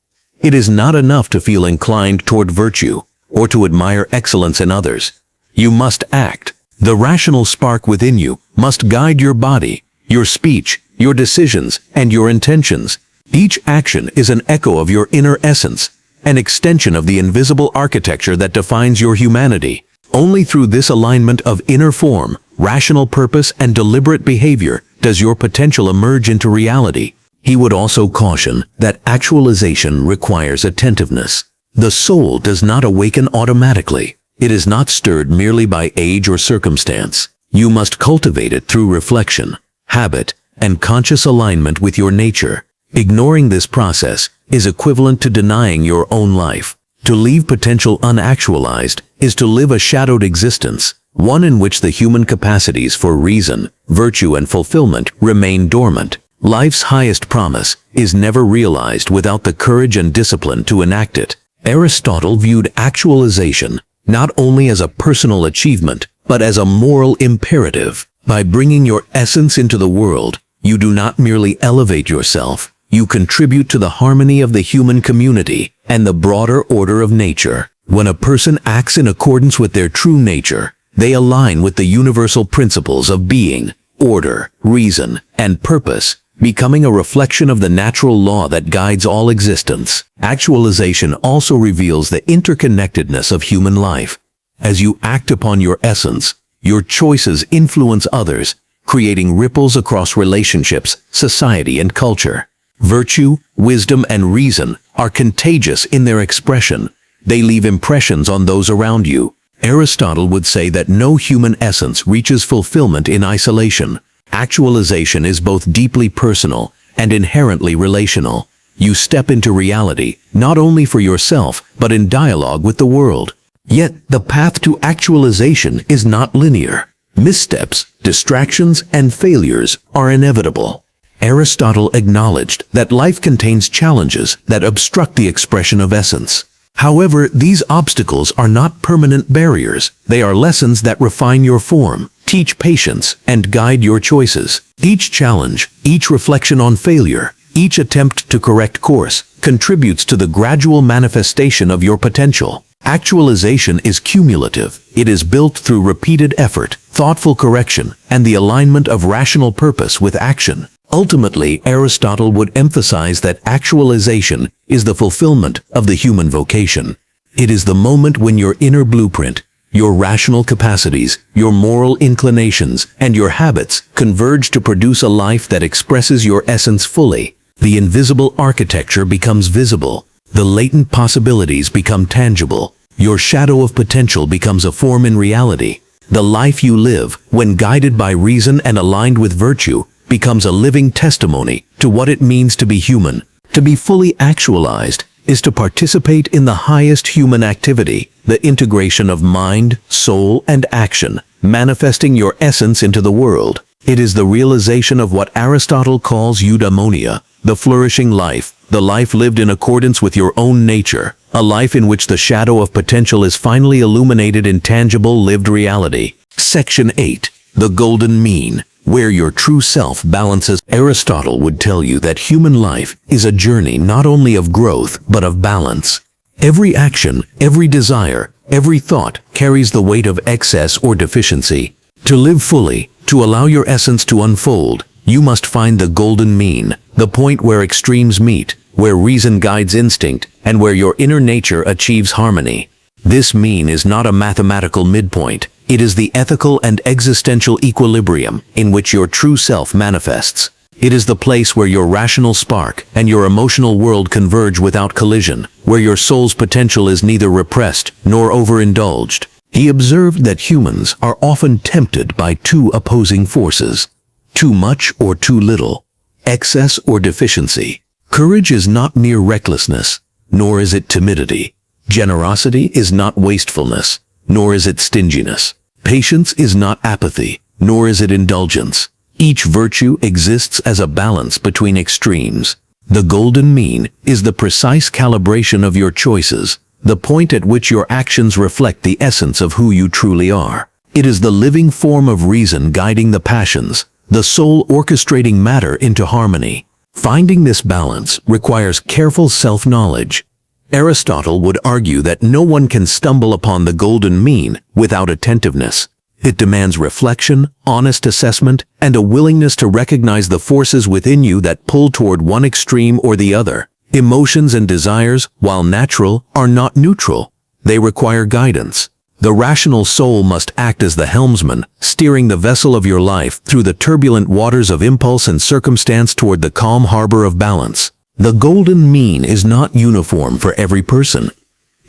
It is not enough to feel inclined toward virtue or to admire excellence in others. You must act. The rational spark within you must guide your body, your speech, your decisions, and your intentions. Each action is an echo of your inner essence, an extension of the invisible architecture that defines your humanity. Only through this alignment of inner form, rational purpose, and deliberate behavior does your potential emerge into reality. He would also caution that actualization requires attentiveness. The soul does not awaken automatically. It is not stirred merely by age or circumstance. You must cultivate it through reflection, habit, and conscious alignment with your nature. Ignoring this process is equivalent to denying your own life. To leave potential unactualized is to live a shadowed existence, one in which the human capacities for reason, virtue, and fulfillment remain dormant. Life's highest promise is never realized without the courage and discipline to enact it. Aristotle viewed actualization not only as a personal achievement, but as a moral imperative. By bringing your essence into the world, you do not merely elevate yourself, you contribute to the harmony of the human community and the broader order of nature. When a person acts in accordance with their true nature, they align with the universal principles of being, order, reason, and purpose, becoming a reflection of the natural law that guides all existence. Actualization also reveals the interconnectedness of human life. As you act upon your essence, your choices influence others, creating ripples across relationships, society, and culture. Virtue, wisdom, and reason are contagious in their expression. They leave impressions on those around you. Aristotle would say that no human essence reaches fulfillment in isolation. Actualization is both deeply personal and inherently relational. You step into reality, not only for yourself, but in dialogue with the world. Yet, the path to actualization is not linear. Missteps, distractions, and failures are inevitable. Aristotle acknowledged that life contains challenges that obstruct the expression of essence. However, these obstacles are not permanent barriers. They are lessons that refine your form, teach patience, and guide your choices. Each challenge, each reflection on failure, each attempt to correct course, contributes to the gradual manifestation of your potential. Actualization is cumulative. It is built through repeated effort, thoughtful correction, and the alignment of rational purpose with action. Ultimately, Aristotle would emphasize that actualization is the fulfillment of the human vocation. It is the moment when your inner blueprint, your rational capacities, your moral inclinations, and your habits converge to produce a life that expresses your essence fully. The invisible architecture becomes visible. The latent possibilities become tangible. Your shadow of potential becomes a form in reality. The life you live, when guided by reason and aligned with virtue, becomes a living testimony to what it means to be human. To be fully actualized is to participate in the highest human activity, the integration of mind, soul, and action, manifesting your essence into the world. It is the realization of what Aristotle calls eudaimonia, the flourishing life, the life lived in accordance with your own nature, a life in which the shadow of potential is finally illuminated in tangible lived reality. Section 8. The Golden Mean. Where your true self balances. Aristotle would tell you that human life is a journey not only of growth, but of balance. Every action, every desire, every thought carries the weight of excess or deficiency. To live fully, to allow your essence to unfold, you must find the golden mean, the point where extremes meet, where reason guides instinct, and where your inner nature achieves harmony. This mean is not a mathematical midpoint. It is the ethical and existential equilibrium in which your true self manifests. It is the place where your rational spark and your emotional world converge without collision, where your soul's potential is neither repressed nor overindulged. He observed that humans are often tempted by two opposing forces: too much or too little, excess or deficiency. Courage is not mere recklessness, nor is it timidity. Generosity is not wastefulness, nor is it stinginess. Patience is not apathy, nor is it indulgence. Each virtue exists as a balance between extremes. The golden mean is the precise calibration of your choices, the point at which your actions reflect the essence of who you truly are. It is the living form of reason guiding the passions, the soul orchestrating matter into harmony. Finding this balance requires careful self-knowledge. Aristotle would argue that no one can stumble upon the golden mean without attentiveness. It demands reflection, honest assessment, and a willingness to recognize the forces within you that pull toward one extreme or the other. Emotions and desires, while natural, are not neutral. They require guidance. The rational soul must act as the helmsman, steering the vessel of your life through the turbulent waters of impulse and circumstance toward the calm harbor of balance. The golden mean is not uniform for every person.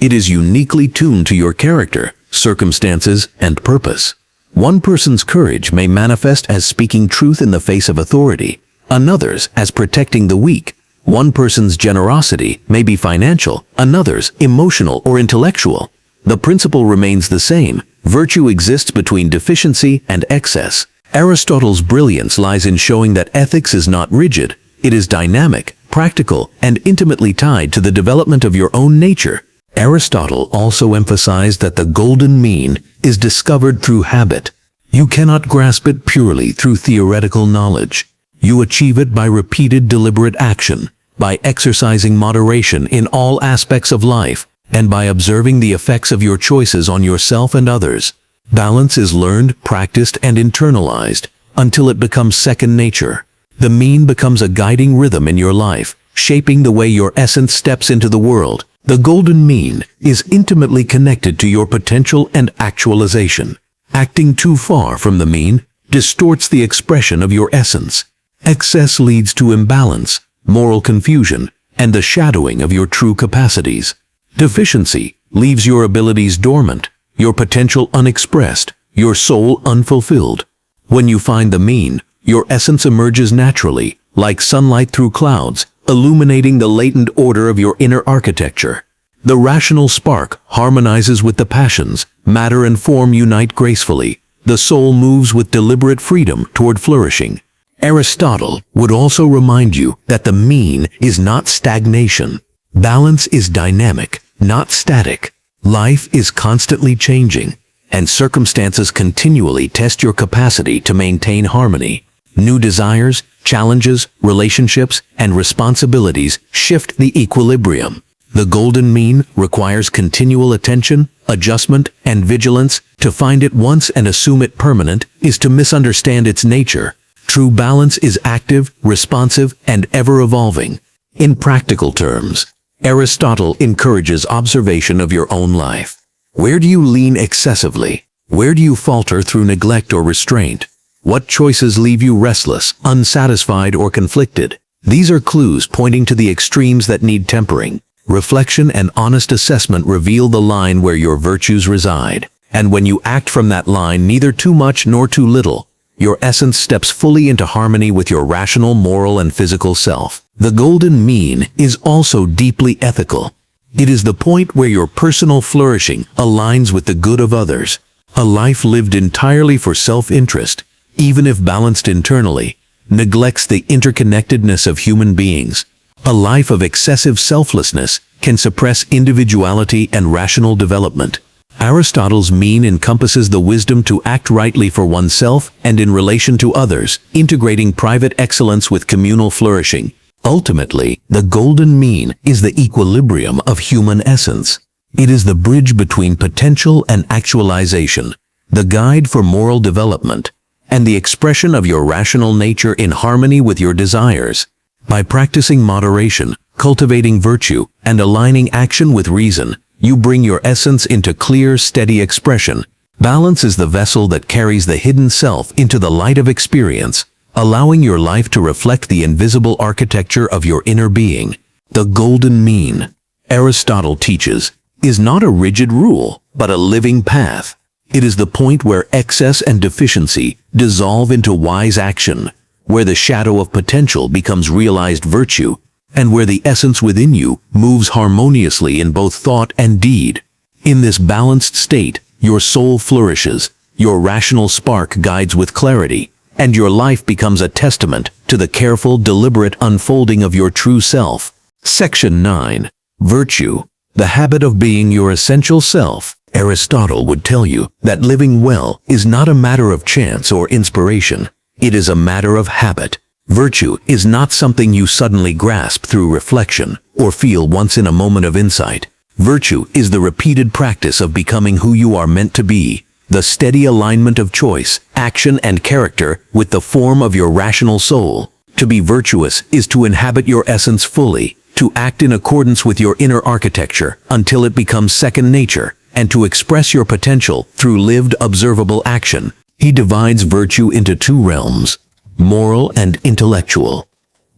It is uniquely tuned to your character, circumstances, and purpose. One person's courage may manifest as speaking truth in the face of authority, another's as protecting the weak. One person's generosity may be financial, another's emotional or intellectual. The principle remains the same. Virtue exists between deficiency and excess. Aristotle's brilliance lies in showing that ethics is not rigid. It is dynamic, practical, and intimately tied to the development of your own nature. Aristotle also emphasized that the golden mean is discovered through habit. You cannot grasp it purely through theoretical knowledge. You achieve it by repeated deliberate action, by exercising moderation in all aspects of life, and by observing the effects of your choices on yourself and others. Balance is learned, practiced, and internalized until it becomes second nature. The mean becomes a guiding rhythm in your life, shaping the way your essence steps into the world. The golden mean is intimately connected to your potential and actualization. Acting too far from the mean distorts the expression of your essence. Excess leads to imbalance, moral confusion, and the shadowing of your true capacities. Deficiency leaves your abilities dormant, your potential unexpressed, your soul unfulfilled. When you find the mean, your essence emerges naturally, like sunlight through clouds, illuminating the latent order of your inner architecture. The rational spark harmonizes with the passions, matter and form unite gracefully. The soul moves with deliberate freedom toward flourishing. Aristotle would also remind you that the mean is not stagnation. Balance is dynamic, not static. Life is constantly changing, and circumstances continually test your capacity to maintain harmony. New desires, challenges, relationships, and responsibilities shift the equilibrium. The golden mean requires continual attention, adjustment, and vigilance. To find it once and assume it permanent is to misunderstand its nature. True balance is active, responsive, and ever-evolving. In practical terms, Aristotle encourages observation of your own life. Where do you lean excessively? Where do you falter through neglect or restraint? What choices leave you restless, unsatisfied, or conflicted? These are clues pointing to the extremes that need tempering. Reflection and honest assessment reveal the line where your virtues reside. And when you act from that line, neither too much nor too little, your essence steps fully into harmony with your rational, moral, and physical self. The golden mean is also deeply ethical. It is the point where your personal flourishing aligns with the good of others. A life lived entirely for self-interest, even if balanced internally, neglects the interconnectedness of human beings. A life of excessive selflessness can suppress individuality and rational development. Aristotle's mean encompasses the wisdom to act rightly for oneself and in relation to others, integrating private excellence with communal flourishing. Ultimately, the golden mean is the equilibrium of human essence. It is the bridge between potential and actualization, the guide for moral development, and the expression of your rational nature in harmony with your desires. By practicing moderation, cultivating virtue, and aligning action with reason, you bring your essence into clear, steady expression. Balance is the vessel that carries the hidden self into the light of experience, allowing your life to reflect the invisible architecture of your inner being. The golden mean, Aristotle teaches, is not a rigid rule, but a living path. It is the point where excess and deficiency dissolve into wise action, where the shadow of potential becomes realized virtue, and where the essence within you moves harmoniously in both thought and deed. In this balanced state, your soul flourishes, your rational spark guides with clarity, and your life becomes a testament to the careful, deliberate unfolding of your true self. Section 9. Virtue. The habit of being your essential self. Aristotle would tell you that living well is not a matter of chance or inspiration. It is a matter of habit. Virtue is not something you suddenly grasp through reflection or feel once in a moment of insight. Virtue is the repeated practice of becoming who you are meant to be, the steady alignment of choice, action, and character with the form of your rational soul. To be virtuous is to inhabit your essence fully, to act in accordance with your inner architecture until it becomes second nature, and to express your potential through lived observable action. He divides virtue into two realms: moral and intellectual.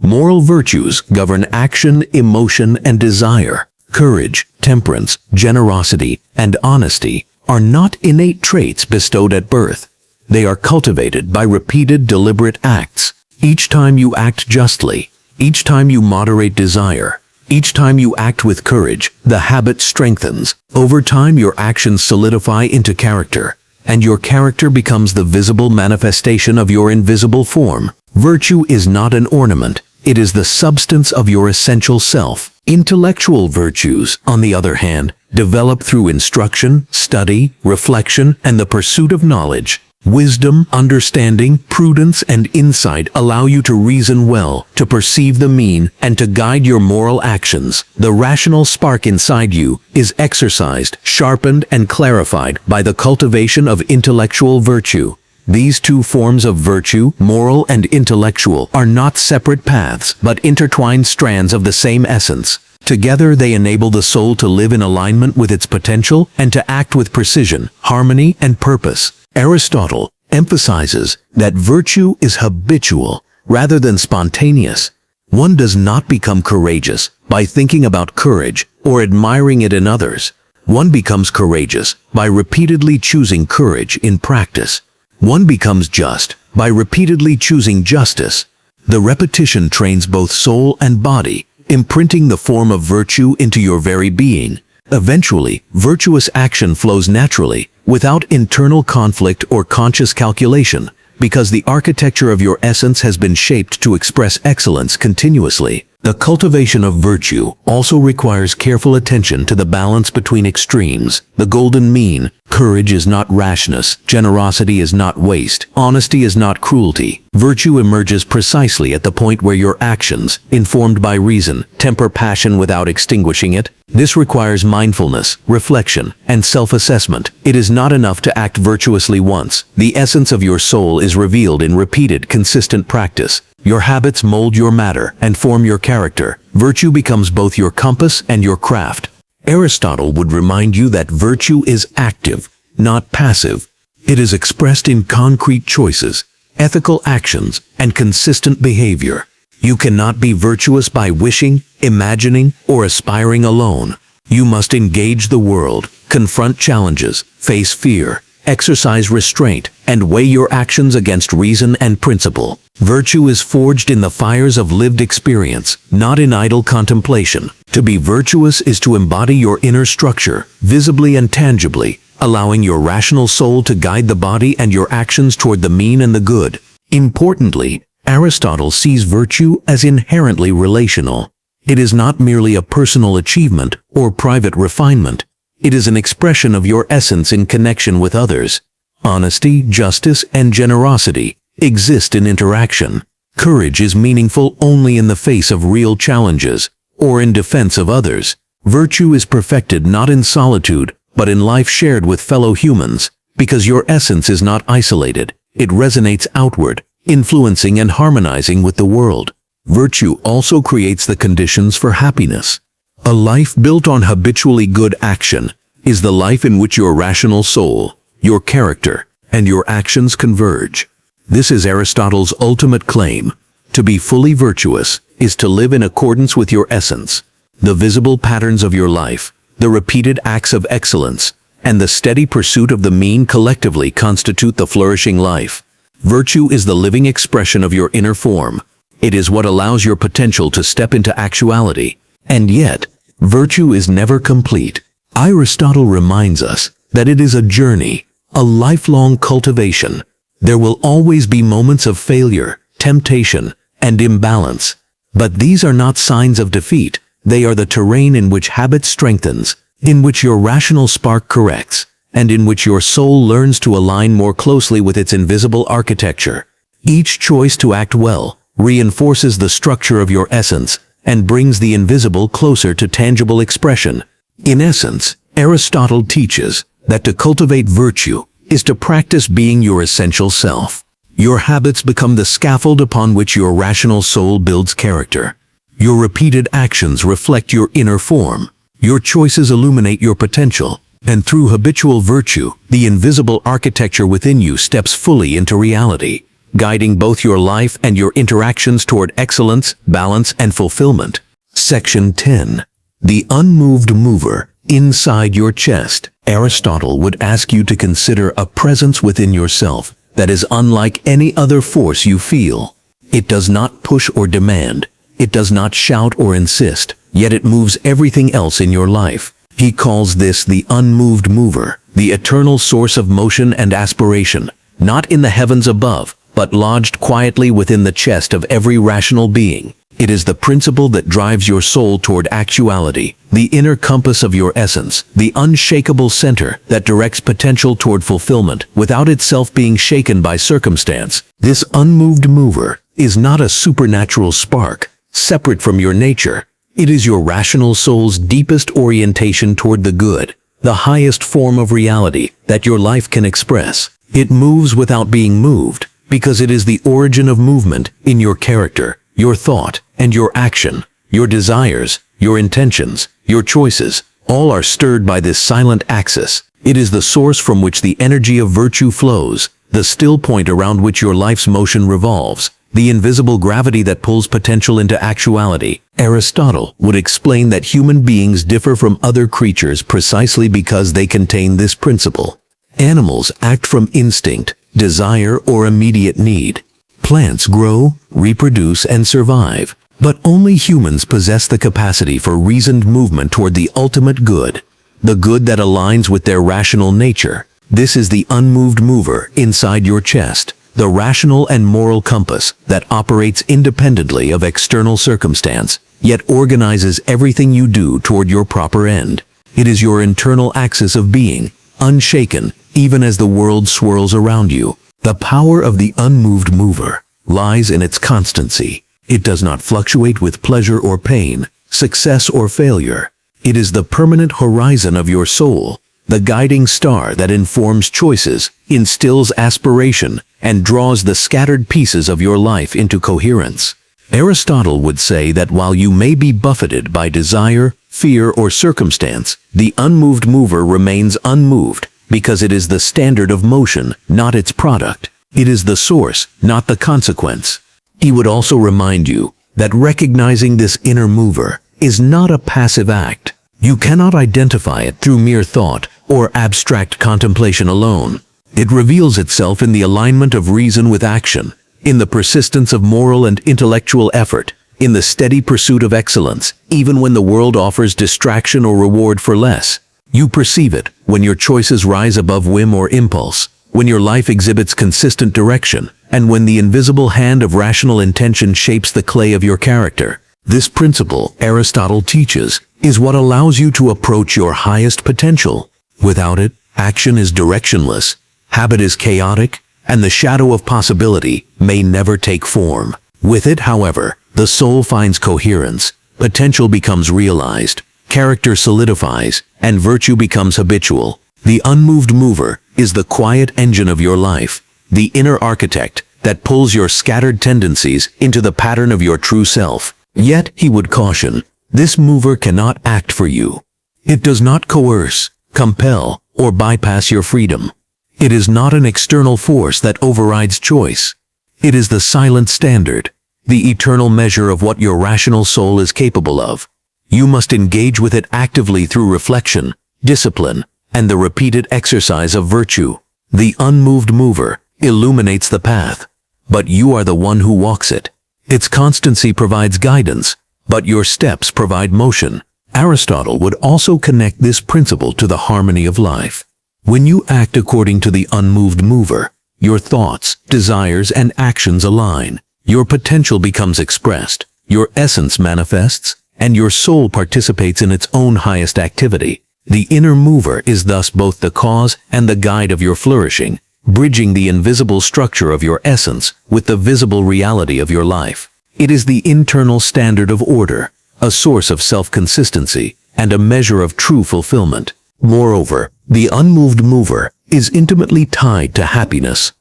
Moral virtues govern action, emotion, and desire. Courage, temperance, generosity, and honesty are not innate traits bestowed at birth. They are cultivated by repeated deliberate acts. Each time you act justly, each time you moderate desire, each time you act with courage, the habit strengthens. Over time, your actions solidify into character, and your character becomes the visible manifestation of your invisible form. Virtue is not an ornament. It is the substance of your essential self. Intellectual virtues, on the other hand, develop through instruction, study, reflection, and the pursuit of knowledge. Wisdom, understanding, prudence, and insight allow you to reason well, to perceive the mean, and to guide your moral actions. The rational spark inside you is exercised, sharpened, and clarified by the cultivation of intellectual virtue. These two forms of virtue, moral and intellectual, are not separate paths, but intertwined strands of the same essence. Together they enable the soul to live in alignment with its potential and to act with precision, harmony, and purpose. Aristotle emphasizes that virtue is habitual rather than spontaneous. One does not become courageous by thinking about courage or admiring it in others. One becomes courageous by repeatedly choosing courage in practice. One becomes just by repeatedly choosing justice. The repetition trains both soul and body, imprinting the form of virtue into your very being. Eventually, virtuous action flows naturally, without internal conflict or conscious calculation, because the architecture of your essence has been shaped to express excellence continuously. The cultivation of virtue also requires careful attention to the balance between extremes, the golden mean. Courage is not rashness, generosity is not waste, honesty is not cruelty. Virtue emerges precisely at the point where your actions, informed by reason, temper passion without extinguishing it. This requires mindfulness, reflection, and self-assessment. It is not enough to act virtuously once. The essence of your soul is revealed in repeated, consistent practice. Your habits mold your matter and form your character. Virtue becomes both your compass and your craft. Aristotle would remind you that virtue is active, not passive. It is expressed in concrete choices, ethical actions, and consistent behavior. You cannot be virtuous by wishing, imagining, or aspiring alone. You must engage the world, confront challenges, face fear, exercise restraint, and weigh your actions against reason and principle. Virtue is forged in the fires of lived experience, not in idle contemplation. To be virtuous is to embody your inner structure, visibly and tangibly, allowing your rational soul to guide the body and your actions toward the mean and the good. Importantly, Aristotle sees virtue as inherently relational. It is not merely a personal achievement or private refinement. It is an expression of your essence in connection with others. Honesty, justice, and generosity exist in interaction. Courage is meaningful only in the face of real challenges or in defense of others. Virtue is perfected not in solitude, but in life shared with fellow humans, because your essence is not isolated. It resonates outward, influencing and harmonizing with the world. Virtue also creates the conditions for happiness. A life built on habitually good action is the life in which your rational soul, your character, and your actions converge. This is Aristotle's ultimate claim. To be fully virtuous is to live in accordance with your essence. The visible patterns of your life, the repeated acts of excellence, and the steady pursuit of the mean collectively constitute the flourishing life. Virtue is the living expression of your inner form. It is what allows your potential to step into actuality. And yet, virtue is never complete. Aristotle reminds us that it is a journey, a lifelong cultivation. There will always be moments of failure, temptation, and imbalance. But these are not signs of defeat. They are the terrain in which habit strengthens, in which your rational spark corrects, and in which your soul learns to align more closely with its invisible architecture. Each choice to act well reinforces the structure of your essence and brings the invisible closer to tangible expression. In essence, Aristotle teaches that to cultivate virtue is to practice being your essential self. Your habits become the scaffold upon which your rational soul builds character. Your repeated actions reflect your inner form. Your choices illuminate your potential, and through habitual virtue, the invisible architecture within you steps fully into reality, guiding both your life and your interactions toward excellence, balance, and fulfillment. Section 10. The Unmoved Mover. Inside your chest. Aristotle would ask you to consider a presence within yourself that is unlike any other force you feel. It does not push or demand. It does not shout or insist, yet it moves everything else in your life. He calls this the Unmoved Mover, the eternal source of motion and aspiration, not in the heavens above, but lodged quietly within the chest of every rational being. It is the principle that drives your soul toward actuality, the inner compass of your essence, the unshakable center that directs potential toward fulfillment without itself being shaken by circumstance. This unmoved mover is not a supernatural spark, separate from your nature. It is your rational soul's deepest orientation toward the good, the highest form of reality that your life can express. It moves without being moved, because it is the origin of movement in your character, your thought, and your action. Your desires, your intentions, your choices, all are stirred by this silent axis. It is the source from which the energy of virtue flows, the still point around which your life's motion revolves, the invisible gravity that pulls potential into actuality. Aristotle would explain that human beings differ from other creatures precisely because they contain this principle. Animals act from instinct, desire, or immediate need. Plants grow, reproduce, and survive, but only humans possess the capacity for reasoned movement toward the ultimate good, the good that aligns with their rational nature. This is the unmoved mover inside your chest, the rational and moral compass that operates independently of external circumstance, yet organizes everything you do toward your proper end. It is your internal axis of being, unshaken even as the world swirls around you. The power of the unmoved mover lies in its constancy. It does not fluctuate with pleasure or pain, success or failure. It is the permanent horizon of your soul, the guiding star that informs choices, instills aspiration, and draws the scattered pieces of your life into coherence. Aristotle would say that while you may be buffeted by desire, fear, or circumstance, the unmoved mover remains unmoved, because it is the standard of motion, not its product. It is the source, not the consequence. He would also remind you that recognizing this inner mover is not a passive act. You cannot identify it through mere thought or abstract contemplation alone. It reveals itself in the alignment of reason with action, in the persistence of moral and intellectual effort, in the steady pursuit of excellence, even when the world offers distraction or reward for less. You perceive it when your choices rise above whim or impulse, when your life exhibits consistent direction, and when the invisible hand of rational intention shapes the clay of your character. This principle, Aristotle teaches, is what allows you to approach your highest potential. Without it, action is directionless, habit is chaotic, and the shadow of possibility may never take form. With it, however, the soul finds coherence, potential becomes realized, character solidifies, and virtue becomes habitual. The unmoved mover is the quiet engine of your life, the inner architect that pulls your scattered tendencies into the pattern of your true self. Yet, he would caution, this mover cannot act for you. It does not coerce, compel, or bypass your freedom. It is not an external force that overrides choice. It is the silent standard, the eternal measure of what your rational soul is capable of. You must engage with it actively through reflection, discipline, and the repeated exercise of virtue. The unmoved mover illuminates the path, but you are the one who walks it. Its constancy provides guidance, but your steps provide motion. Aristotle would also connect this principle to the harmony of life. When you act according to the unmoved mover, your thoughts, desires, and actions align. Your potential becomes expressed, your essence manifests, and your soul participates in its own highest activity. The inner mover is thus both the cause and the guide of your flourishing, bridging the invisible structure of your essence with the visible reality of your life. It is the internal standard of order, a source of self-consistency, and a measure of true fulfillment. Moreover, the unmoved mover is intimately tied to happiness.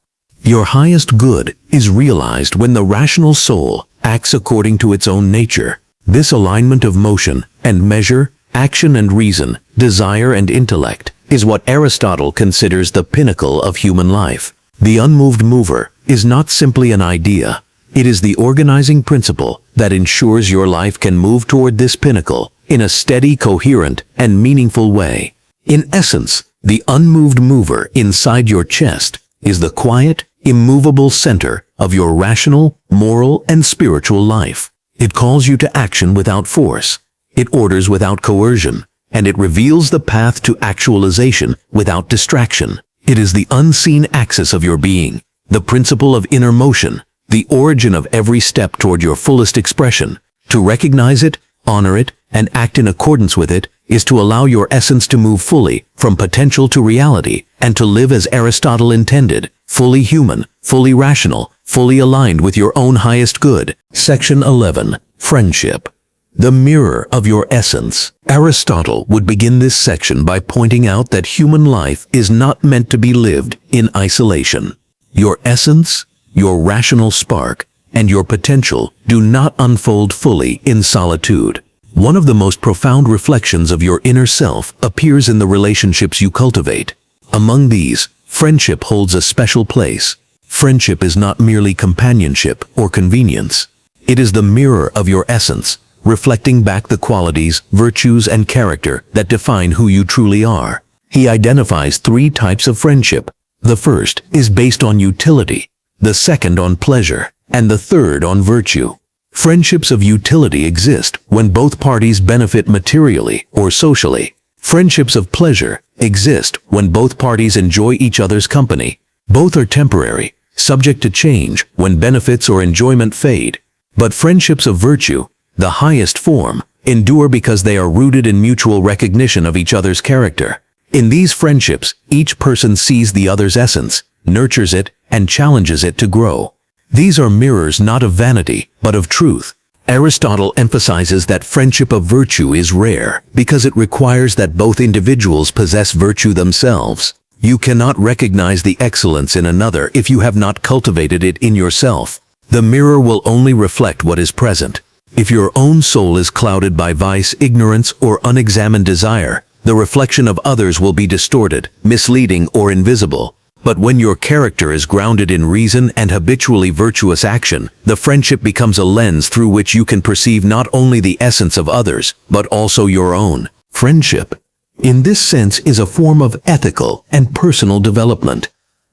Your highest good is realized when the rational soul acts according to its own nature. This alignment of motion and measure, action and reason, desire and intellect, is what Aristotle considers the pinnacle of human life. The unmoved mover is not simply an idea. It is the organizing principle that ensures your life can move toward this pinnacle in a steady, coherent, and meaningful way. In essence, the unmoved mover inside your chest is the quiet, immovable center of your rational, moral, and spiritual life. It calls you to action without force. It orders without coercion, and it reveals the path to actualization without distraction. It is the unseen axis of your being, the principle of inner motion, the origin of every step toward your fullest expression. To recognize it, honor it, and act in accordance with it is to allow your essence to move fully from potential to reality and to live as Aristotle intended, fully human, fully rational, fully aligned with your own highest good. Section 11. Friendship. The mirror of your essence. Aristotle would begin this section by pointing out that human life is not meant to be lived in isolation. Your essence, your rational spark, and your potential do not unfold fully in solitude. One of the most profound reflections of your inner self appears in the relationships you cultivate. Among these, friendship holds a special place. Friendship is not merely companionship or convenience. It is the mirror of your essence, reflecting back the qualities, virtues, and character that define who you truly are. He identifies 3 types of friendship. The first is based on utility, the second on pleasure, and the third on virtue. Friendships of utility exist when both parties benefit materially or socially. Friendships of pleasure exist when both parties enjoy each other's company. Both are temporary, subject to change when benefits or enjoyment fade. But friendships of virtue, the highest form, endure because they are rooted in mutual recognition of each other's character. In these friendships, each person sees the other's essence, nurtures it, and challenges it to grow. These are mirrors not of vanity, but of truth. Aristotle emphasizes that friendship of virtue is rare because it requires that both individuals possess virtue themselves. You cannot recognize the excellence in another if you have not cultivated it in yourself. The mirror will only reflect what is present. If your own soul is clouded by vice, ignorance, or unexamined desire, the reflection of others will be distorted, misleading, or invisible. But when your character is grounded in reason and habitually virtuous action, the friendship becomes a lens through which you can perceive not only the essence of others, but also your own. Friendship, in this sense, is a form of ethical and personal development.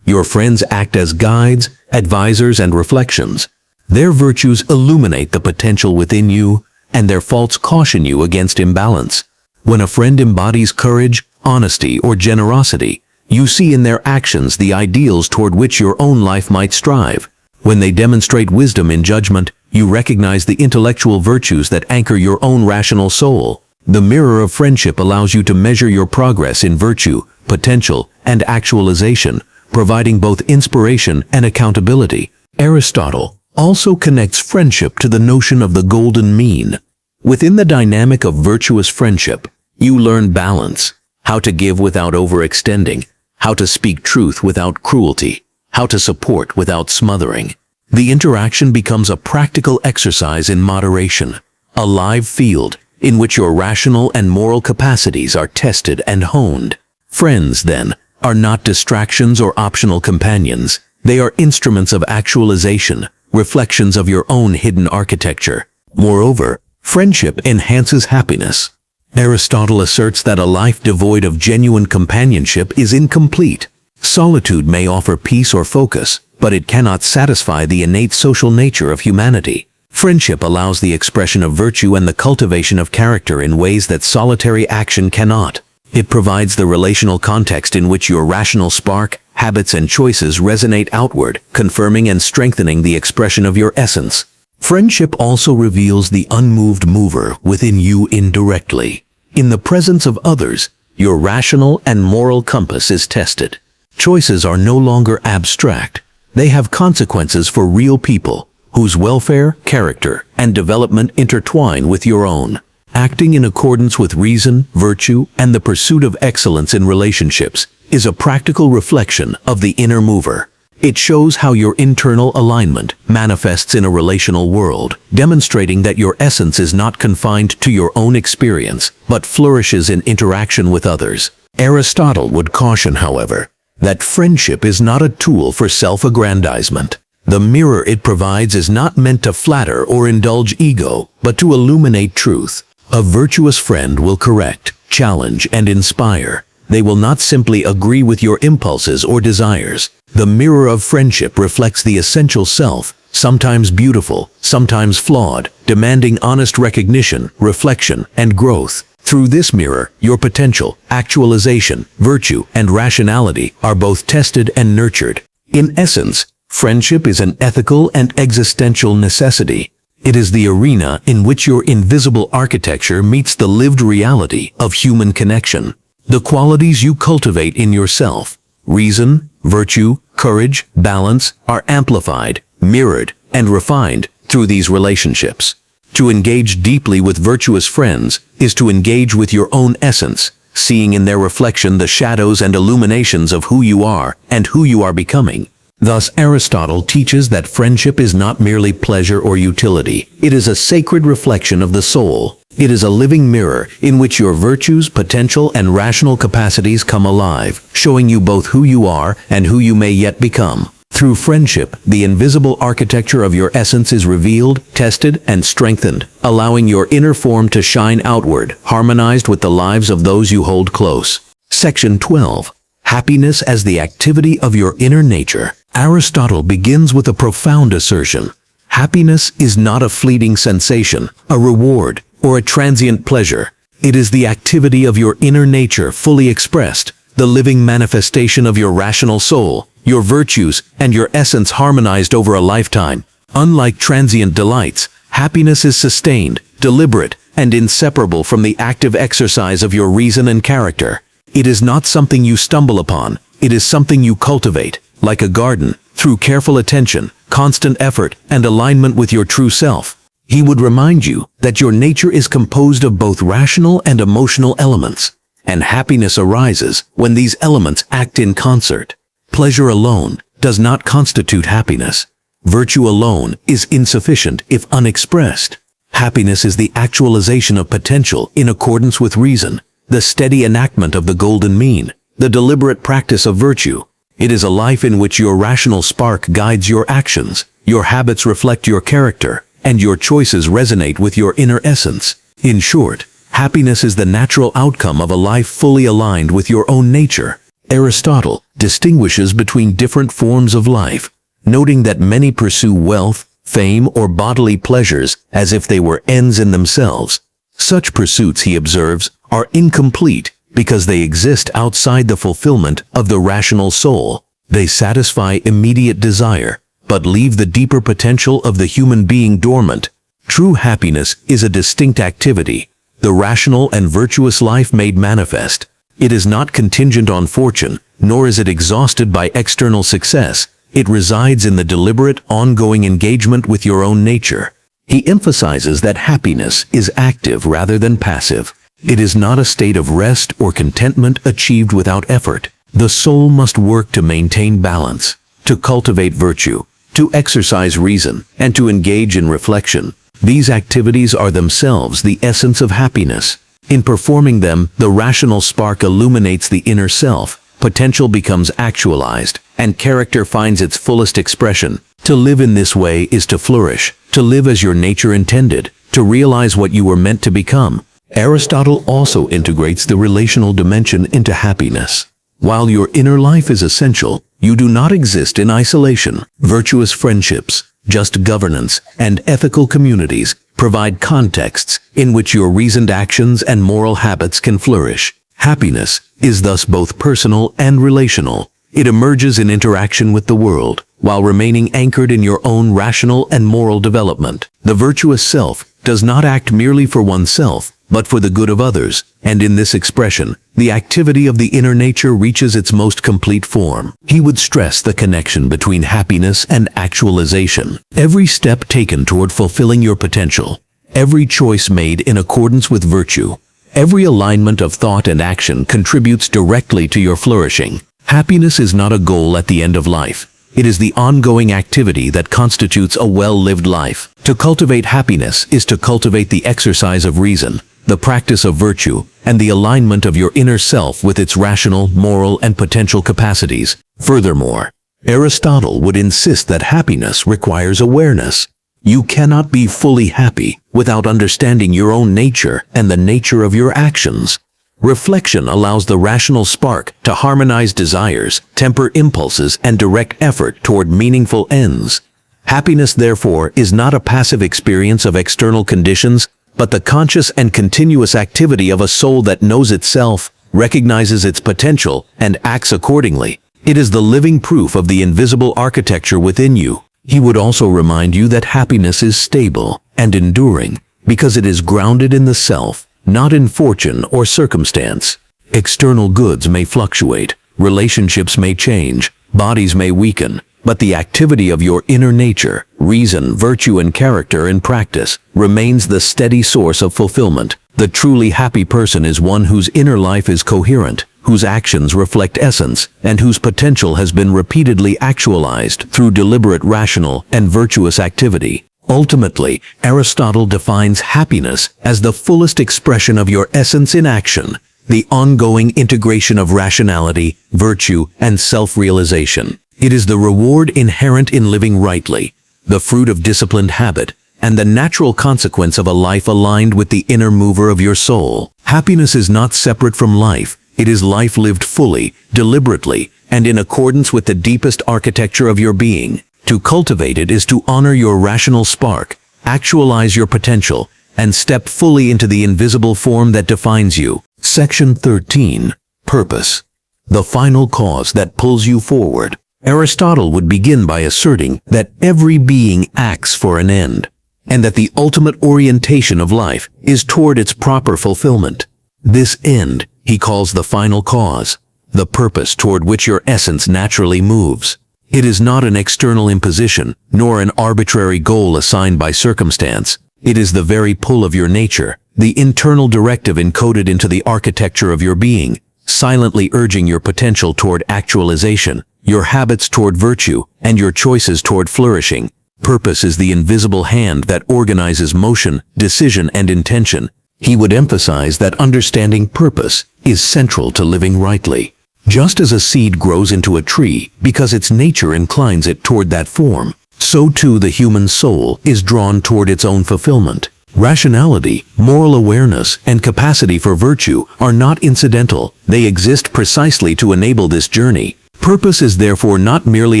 Your friends act as guides, advisors, and reflections. Their virtues illuminate the potential within you, and their faults caution you against imbalance. When a friend embodies courage, honesty, or generosity, you see in their actions the ideals toward which your own life might strive. When they demonstrate wisdom in judgment, you recognize the intellectual virtues that anchor your own rational soul. The mirror of friendship allows you to measure your progress in virtue, potential, and actualization, providing both inspiration and accountability. Aristotle also connects friendship to the notion of the golden mean. Within the dynamic of virtuous friendship, you learn balance, how to give without overextending, how to speak truth without cruelty, how to support without smothering. The interaction becomes a practical exercise in moderation, a live field in which your rational and moral capacities are tested and honed. Friends, then, are not distractions or optional companions. They are instruments of actualization, reflections of your own hidden architecture. Moreover, friendship enhances happiness. Aristotle asserts that a life devoid of genuine companionship is incomplete. Solitude may offer peace or focus, but it cannot satisfy the innate social nature of humanity. Friendship allows the expression of virtue and the cultivation of character in ways that solitary action cannot. It provides the relational context in which your rational spark, habits, and choices resonate outward, confirming and strengthening the expression of your essence. Friendship also reveals the unmoved mover within you indirectly. In the presence of others, your rational and moral compass is tested. Choices are no longer abstract. They have consequences for real people, whose welfare, character, and development intertwine with your own. Acting in accordance with reason, virtue, and the pursuit of excellence in relationships is a practical reflection of the inner mover. It shows how your internal alignment manifests in a relational world, demonstrating that your essence is not confined to your own experience, but flourishes in interaction with others. Aristotle would caution, however, that friendship is not a tool for self-aggrandizement. The mirror it provides is not meant to flatter or indulge ego, but to illuminate truth. A virtuous friend will correct, challenge, and inspire. They will not simply agree with your impulses or desires. The mirror of friendship reflects the essential self, sometimes beautiful, sometimes flawed, demanding honest recognition, reflection, and growth. Through this mirror, your potential, actualization, virtue, and rationality are both tested and nurtured. In essence, friendship is an ethical and existential necessity. It is the arena in which your invisible architecture meets the lived reality of human connection. The qualities you cultivate in yourself, reason, virtue, courage, balance, are amplified, mirrored, and refined through these relationships. To engage deeply with virtuous friends is to engage with your own essence, seeing in their reflection the shadows and illuminations of who you are and who you are becoming. Thus, Aristotle teaches that friendship is not merely pleasure or utility. It is a sacred reflection of the soul. It is a living mirror in which your virtues, potential, and rational capacities come alive, showing you both who you are and who you may yet become. Through friendship, the invisible architecture of your essence is revealed, tested, and strengthened, allowing your inner form to shine outward, harmonized with the lives of those you hold close. Section 12. Happiness as the activity of your inner nature. Aristotle begins with a profound assertion. Happiness is not a fleeting sensation, a reward, or a transient pleasure. It is the activity of your inner nature fully expressed, the living manifestation of your rational soul, your virtues, and your essence harmonized over a lifetime. Unlike transient delights, happiness is sustained, deliberate, and inseparable from the active exercise of your reason and character. It is not something you stumble upon, it is something you cultivate, like a garden, through careful attention, constant effort, and alignment with your true self. He would remind you that your nature is composed of both rational and emotional elements, and happiness arises when these elements act in concert. Pleasure alone does not constitute happiness. Virtue alone is insufficient if unexpressed. Happiness is the actualization of potential in accordance with reason, the steady enactment of the golden mean, the deliberate practice of virtue. It is a life in which your rational spark guides your actions, your habits reflect your character, and your choices resonate with your inner essence. In short, happiness is the natural outcome of a life fully aligned with your own nature. Aristotle distinguishes between different forms of life, noting that many pursue wealth, fame, or bodily pleasures as if they were ends in themselves. Such pursuits, he observes, are incomplete because they exist outside the fulfillment of the rational soul. They satisfy immediate desire, but leave the deeper potential of the human being dormant. True happiness is a distinct activity, the rational and virtuous life made manifest. It is not contingent on fortune, nor is it exhausted by external success. It resides in the deliberate, ongoing engagement with your own nature. He emphasizes that happiness is active rather than passive. It is not a state of rest or contentment achieved without effort. The soul must work to maintain balance, to cultivate virtue, to exercise reason, and to engage in reflection. These activities are themselves the essence of happiness. In performing them, the rational spark illuminates the inner self, potential becomes actualized, and character finds its fullest expression. To live in this way is to flourish, to live as your nature intended, to realize what you were meant to become. Aristotle also integrates the relational dimension into happiness. While your inner life is essential, you do not exist in isolation. Virtuous friendships, just governance, and ethical communities provide contexts in which your reasoned actions and moral habits can flourish. Happiness is thus both personal and relational. It emerges in interaction with the world, while remaining anchored in your own rational and moral development. The virtuous self does not act merely for oneself, but for the good of others, and in this expression, the activity of the inner nature reaches its most complete form. He would stress the connection between happiness and actualization. Every step taken toward fulfilling your potential, every choice made in accordance with virtue, every alignment of thought and action contributes directly to your flourishing. Happiness is not a goal at the end of life. It is the ongoing activity that constitutes a well-lived life. To cultivate happiness is to cultivate the exercise of reason, the practice of virtue, and the alignment of your inner self with its rational, moral, and potential capacities. Furthermore, Aristotle would insist that happiness requires awareness. You cannot be fully happy without understanding your own nature and the nature of your actions. Reflection allows the rational spark to harmonize desires, temper impulses, and direct effort toward meaningful ends. Happiness, therefore, is not a passive experience of external conditions, but the conscious and continuous activity of a soul that knows itself, recognizes its potential, and acts accordingly. It is the living proof of the invisible architecture within you. He would also remind you that happiness is stable and enduring because it is grounded in the self, not in fortune or circumstance. External goods may fluctuate, relationships may change, bodies may weaken, but the activity of your inner nature, reason, virtue, and character in practice remains the steady source of fulfillment. The truly happy person is one whose inner life is coherent, whose actions reflect essence, and whose potential has been repeatedly actualized through deliberate, rational, and virtuous activity. Ultimately, Aristotle defines happiness as the fullest expression of your essence in action, the ongoing integration of rationality, virtue, and self-realization. It is the reward inherent in living rightly, the fruit of disciplined habit, and the natural consequence of a life aligned with the inner mover of your soul. Happiness is not separate from life. It is life lived fully, deliberately, and in accordance with the deepest architecture of your being. To cultivate it is to honor your rational spark, actualize your potential, and step fully into the invisible form that defines you. Section 13. Purpose. The final cause that pulls you forward. Aristotle would begin by asserting that every being acts for an end, and that the ultimate orientation of life is toward its proper fulfillment. This end he calls the final cause, the purpose toward which your essence naturally moves. It is not an external imposition, nor an arbitrary goal assigned by circumstance. It is the very pull of your nature, the internal directive encoded into the architecture of your being, silently urging your potential toward actualization, your habits toward virtue, and your choices toward flourishing. Purpose is the invisible hand that organizes motion, decision, and intention. He would emphasize that understanding purpose is central to living rightly. Just as a seed grows into a tree because its nature inclines it toward that form, so too the human soul is drawn toward its own fulfillment. Rationality, moral awareness, and capacity for virtue are not incidental. They exist precisely to enable this journey. Purpose is therefore not merely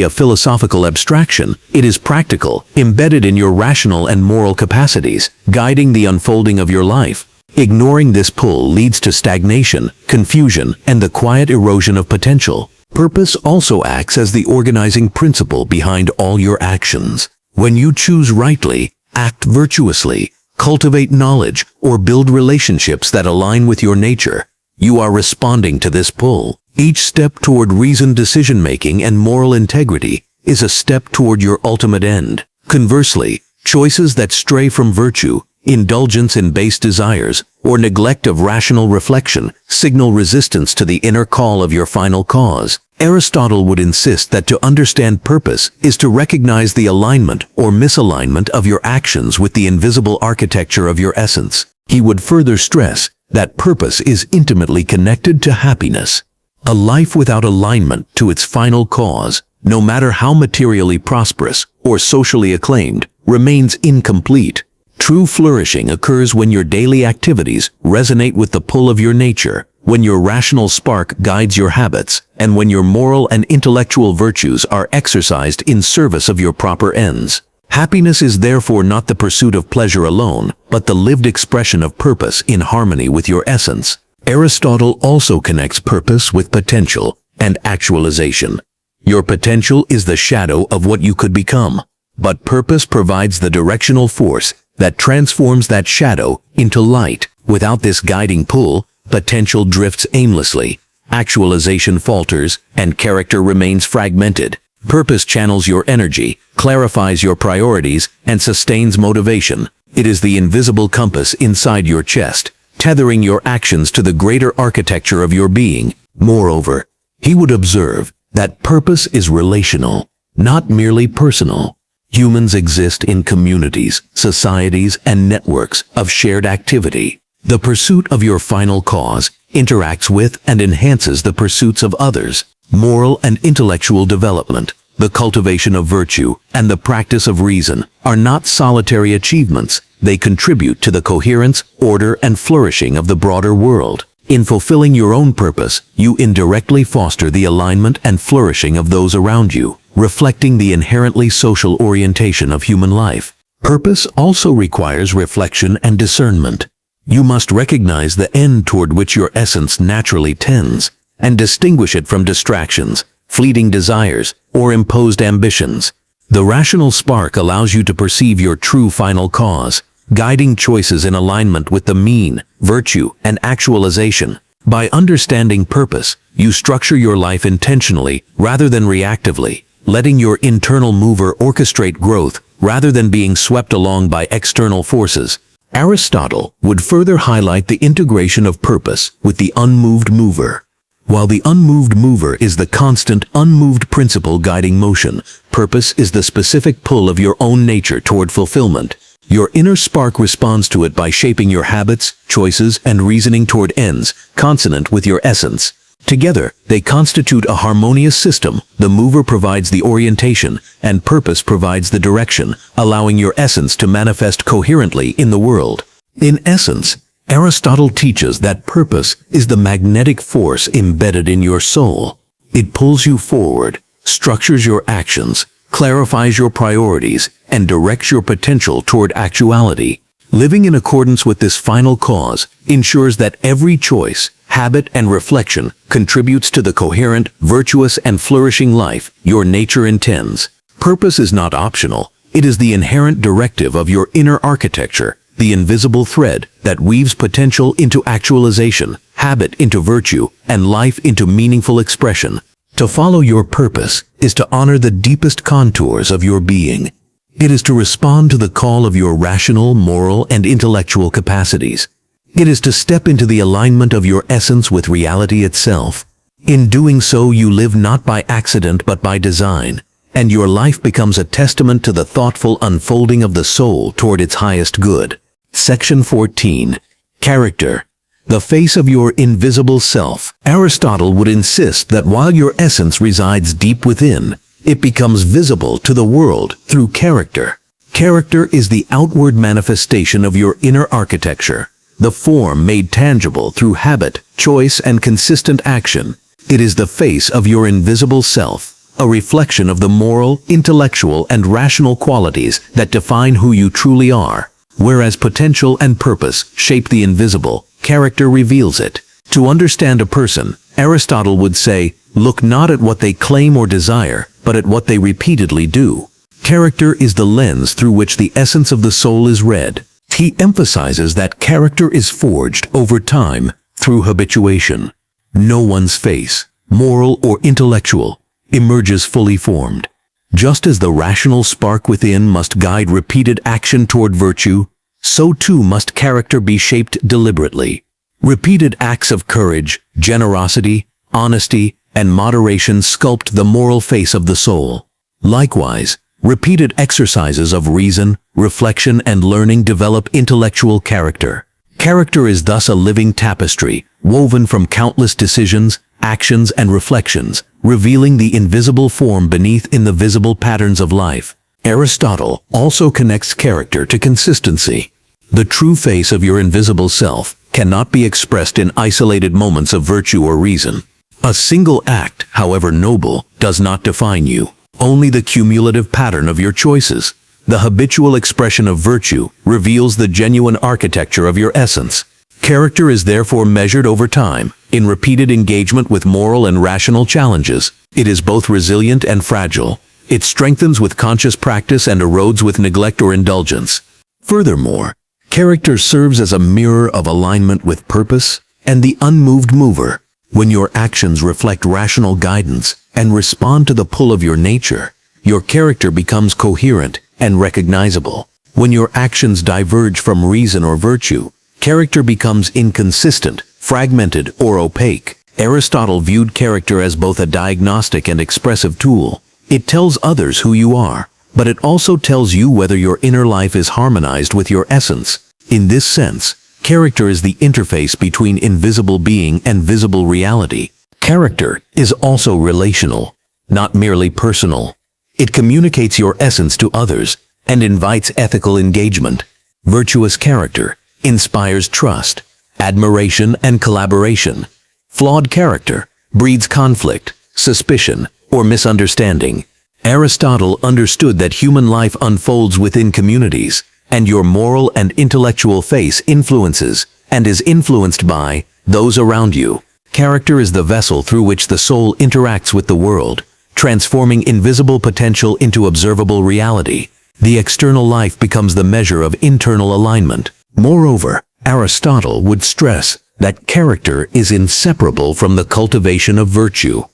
a philosophical abstraction. It is practical, embedded in your rational and moral capacities, guiding the unfolding of your life. Ignoring this pull leads to stagnation, confusion, and the quiet erosion of potential. Purpose also acts as the organizing principle behind all your actions. When you choose rightly, act virtuously, cultivate knowledge, or build relationships that align with your nature, you are responding to this pull. Each step toward reasoned decision-making and moral integrity is a step toward your ultimate end. Conversely, choices that stray from virtue, indulgence in base desires, or neglect of rational reflection signal resistance to the inner call of your final cause. Aristotle would insist that to understand purpose is to recognize the alignment or misalignment of your actions with the invisible architecture of your essence. He would further stress that purpose is intimately connected to happiness. A life without alignment to its final cause, no matter how materially prosperous or socially acclaimed, remains incomplete. True flourishing occurs when your daily activities resonate with the pull of your nature, when your rational spark guides your habits, and when your moral and intellectual virtues are exercised in service of your proper ends. Happiness is therefore not the pursuit of pleasure alone, but the lived expression of purpose in harmony with your essence. Aristotle also connects purpose with potential and actualization. Your potential is the shadow of what you could become, but purpose provides the directional force that transforms that shadow into light. Without this guiding pull, potential drifts aimlessly, actualization falters, and character remains fragmented. Purpose channels your energy, clarifies your priorities, and sustains motivation. It is the invisible compass inside your chest, tethering your actions to the greater architecture of your being. Moreover, he would observe that purpose is relational, not merely personal. Humans exist in communities, societies, and networks of shared activity. The pursuit of your final cause interacts with and enhances the pursuits of others. Moral and intellectual development, the cultivation of virtue, and the practice of reason are not solitary achievements. They contribute to the coherence, order, and flourishing of the broader world. In fulfilling your own purpose, you indirectly foster the alignment and flourishing of those around you, reflecting the inherently social orientation of human life. Purpose also requires reflection and discernment. You must recognize the end toward which your essence naturally tends, and distinguish it from distractions, fleeting desires, or imposed ambitions. The rational spark allows you to perceive your true final cause, guiding choices in alignment with the mean, virtue, and actualization. By understanding purpose, you structure your life intentionally rather than reactively, letting your internal mover orchestrate growth rather than being swept along by external forces. Aristotle would further highlight the integration of purpose with the unmoved mover. While the unmoved mover is the constant, unmoved principle guiding motion, purpose is the specific pull of your own nature toward fulfillment. Your inner spark responds to it by shaping your habits, choices, and reasoning toward ends consonant with your essence. Together, they constitute a harmonious system. The mover provides the orientation, and purpose provides the direction, allowing your essence to manifest coherently in the world. In essence, Aristotle teaches that purpose is the magnetic force embedded in your soul. It pulls you forward, structures your actions, clarifies your priorities, and directs your potential toward actuality. Living in accordance with this final cause ensures that every choice, habit, and reflection contributes to the coherent, virtuous, and flourishing life your nature intends. Purpose is not optional. It is the inherent directive of your inner architecture, the invisible thread that weaves potential into actualization, habit into virtue, and life into meaningful expression. To follow your purpose is to honor the deepest contours of your being. It is to respond to the call of your rational, moral, and intellectual capacities. It is to step into the alignment of your essence with reality itself. In doing so, you live not by accident but by design, and your life becomes a testament to the thoughtful unfolding of the soul toward its highest good. Section 14. Character. The face of your invisible self. Aristotle would insist that while your essence resides deep within, it becomes visible to the world through character. Character is the outward manifestation of your inner architecture, the form made tangible through habit, choice, and consistent action. It is the face of your invisible self, a reflection of the moral, intellectual, and rational qualities that define who you truly are. Whereas potential and purpose shape the invisible, character reveals it. To understand a person, Aristotle would say, look not at what they claim or desire, but at what they repeatedly do. Character is the lens through which the essence of the soul is read. He emphasizes that character is forged over time through habituation. No one's face, moral or intellectual, emerges fully formed. Just as the rational spark within must guide repeated action toward virtue, so too must character be shaped deliberately. Repeated acts of courage, generosity, honesty, and moderation sculpt the moral face of the soul. Likewise, repeated exercises of reason, reflection, and learning develop intellectual character. Character is thus a living tapestry, woven from countless decisions, actions, and reflections, revealing the invisible form beneath in the visible patterns of life. Aristotle also connects character to consistency. The true face of your invisible self cannot be expressed in isolated moments of virtue or reason. A single act, however noble, does not define you. Only the cumulative pattern of your choices, the habitual expression of virtue, reveals the genuine architecture of your essence. Character is therefore measured over time, in repeated engagement with moral and rational challenges. It is both resilient and fragile. It strengthens with conscious practice and erodes with neglect or indulgence. Furthermore, character serves as a mirror of alignment with purpose and the unmoved mover. When your actions reflect rational guidance and respond to the pull of your nature, your character becomes coherent and recognizable. When your actions diverge from reason or virtue, character becomes inconsistent, fragmented, or opaque. Aristotle viewed character as both a diagnostic and expressive tool. It tells others who you are, but it also tells you whether your inner life is harmonized with your essence. In this sense, character is the interface between invisible being and visible reality. Character is also relational, not merely personal. It communicates your essence to others and invites ethical engagement. Virtuous character inspires trust, admiration, and collaboration. Flawed character breeds conflict, suspicion, or misunderstanding. Aristotle understood that human life unfolds within communities, and your moral and intellectual face influences and is influenced by those around you. Character is the vessel through which the soul interacts with the world, transforming invisible potential into observable reality. The external life becomes the measure of internal alignment. Moreover, Aristotle would stress that character is inseparable from the cultivation of virtue.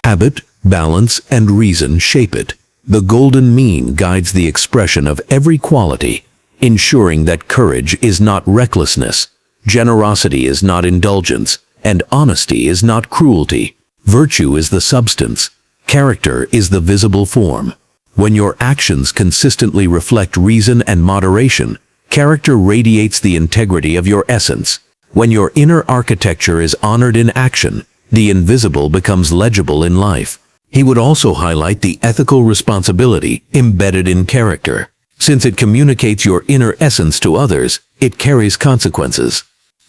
Habit, balance, and reason shape it. The golden mean guides the expression of every quality, ensuring that courage is not recklessness, generosity is not indulgence, and honesty is not cruelty. Virtue is the substance. Character is the visible form. When your actions consistently reflect reason and moderation, character radiates the integrity of your essence. When your inner architecture is honored in action, the invisible becomes legible in life. He would also highlight the ethical responsibility embedded in character. Since it communicates your inner essence to others, it carries consequences.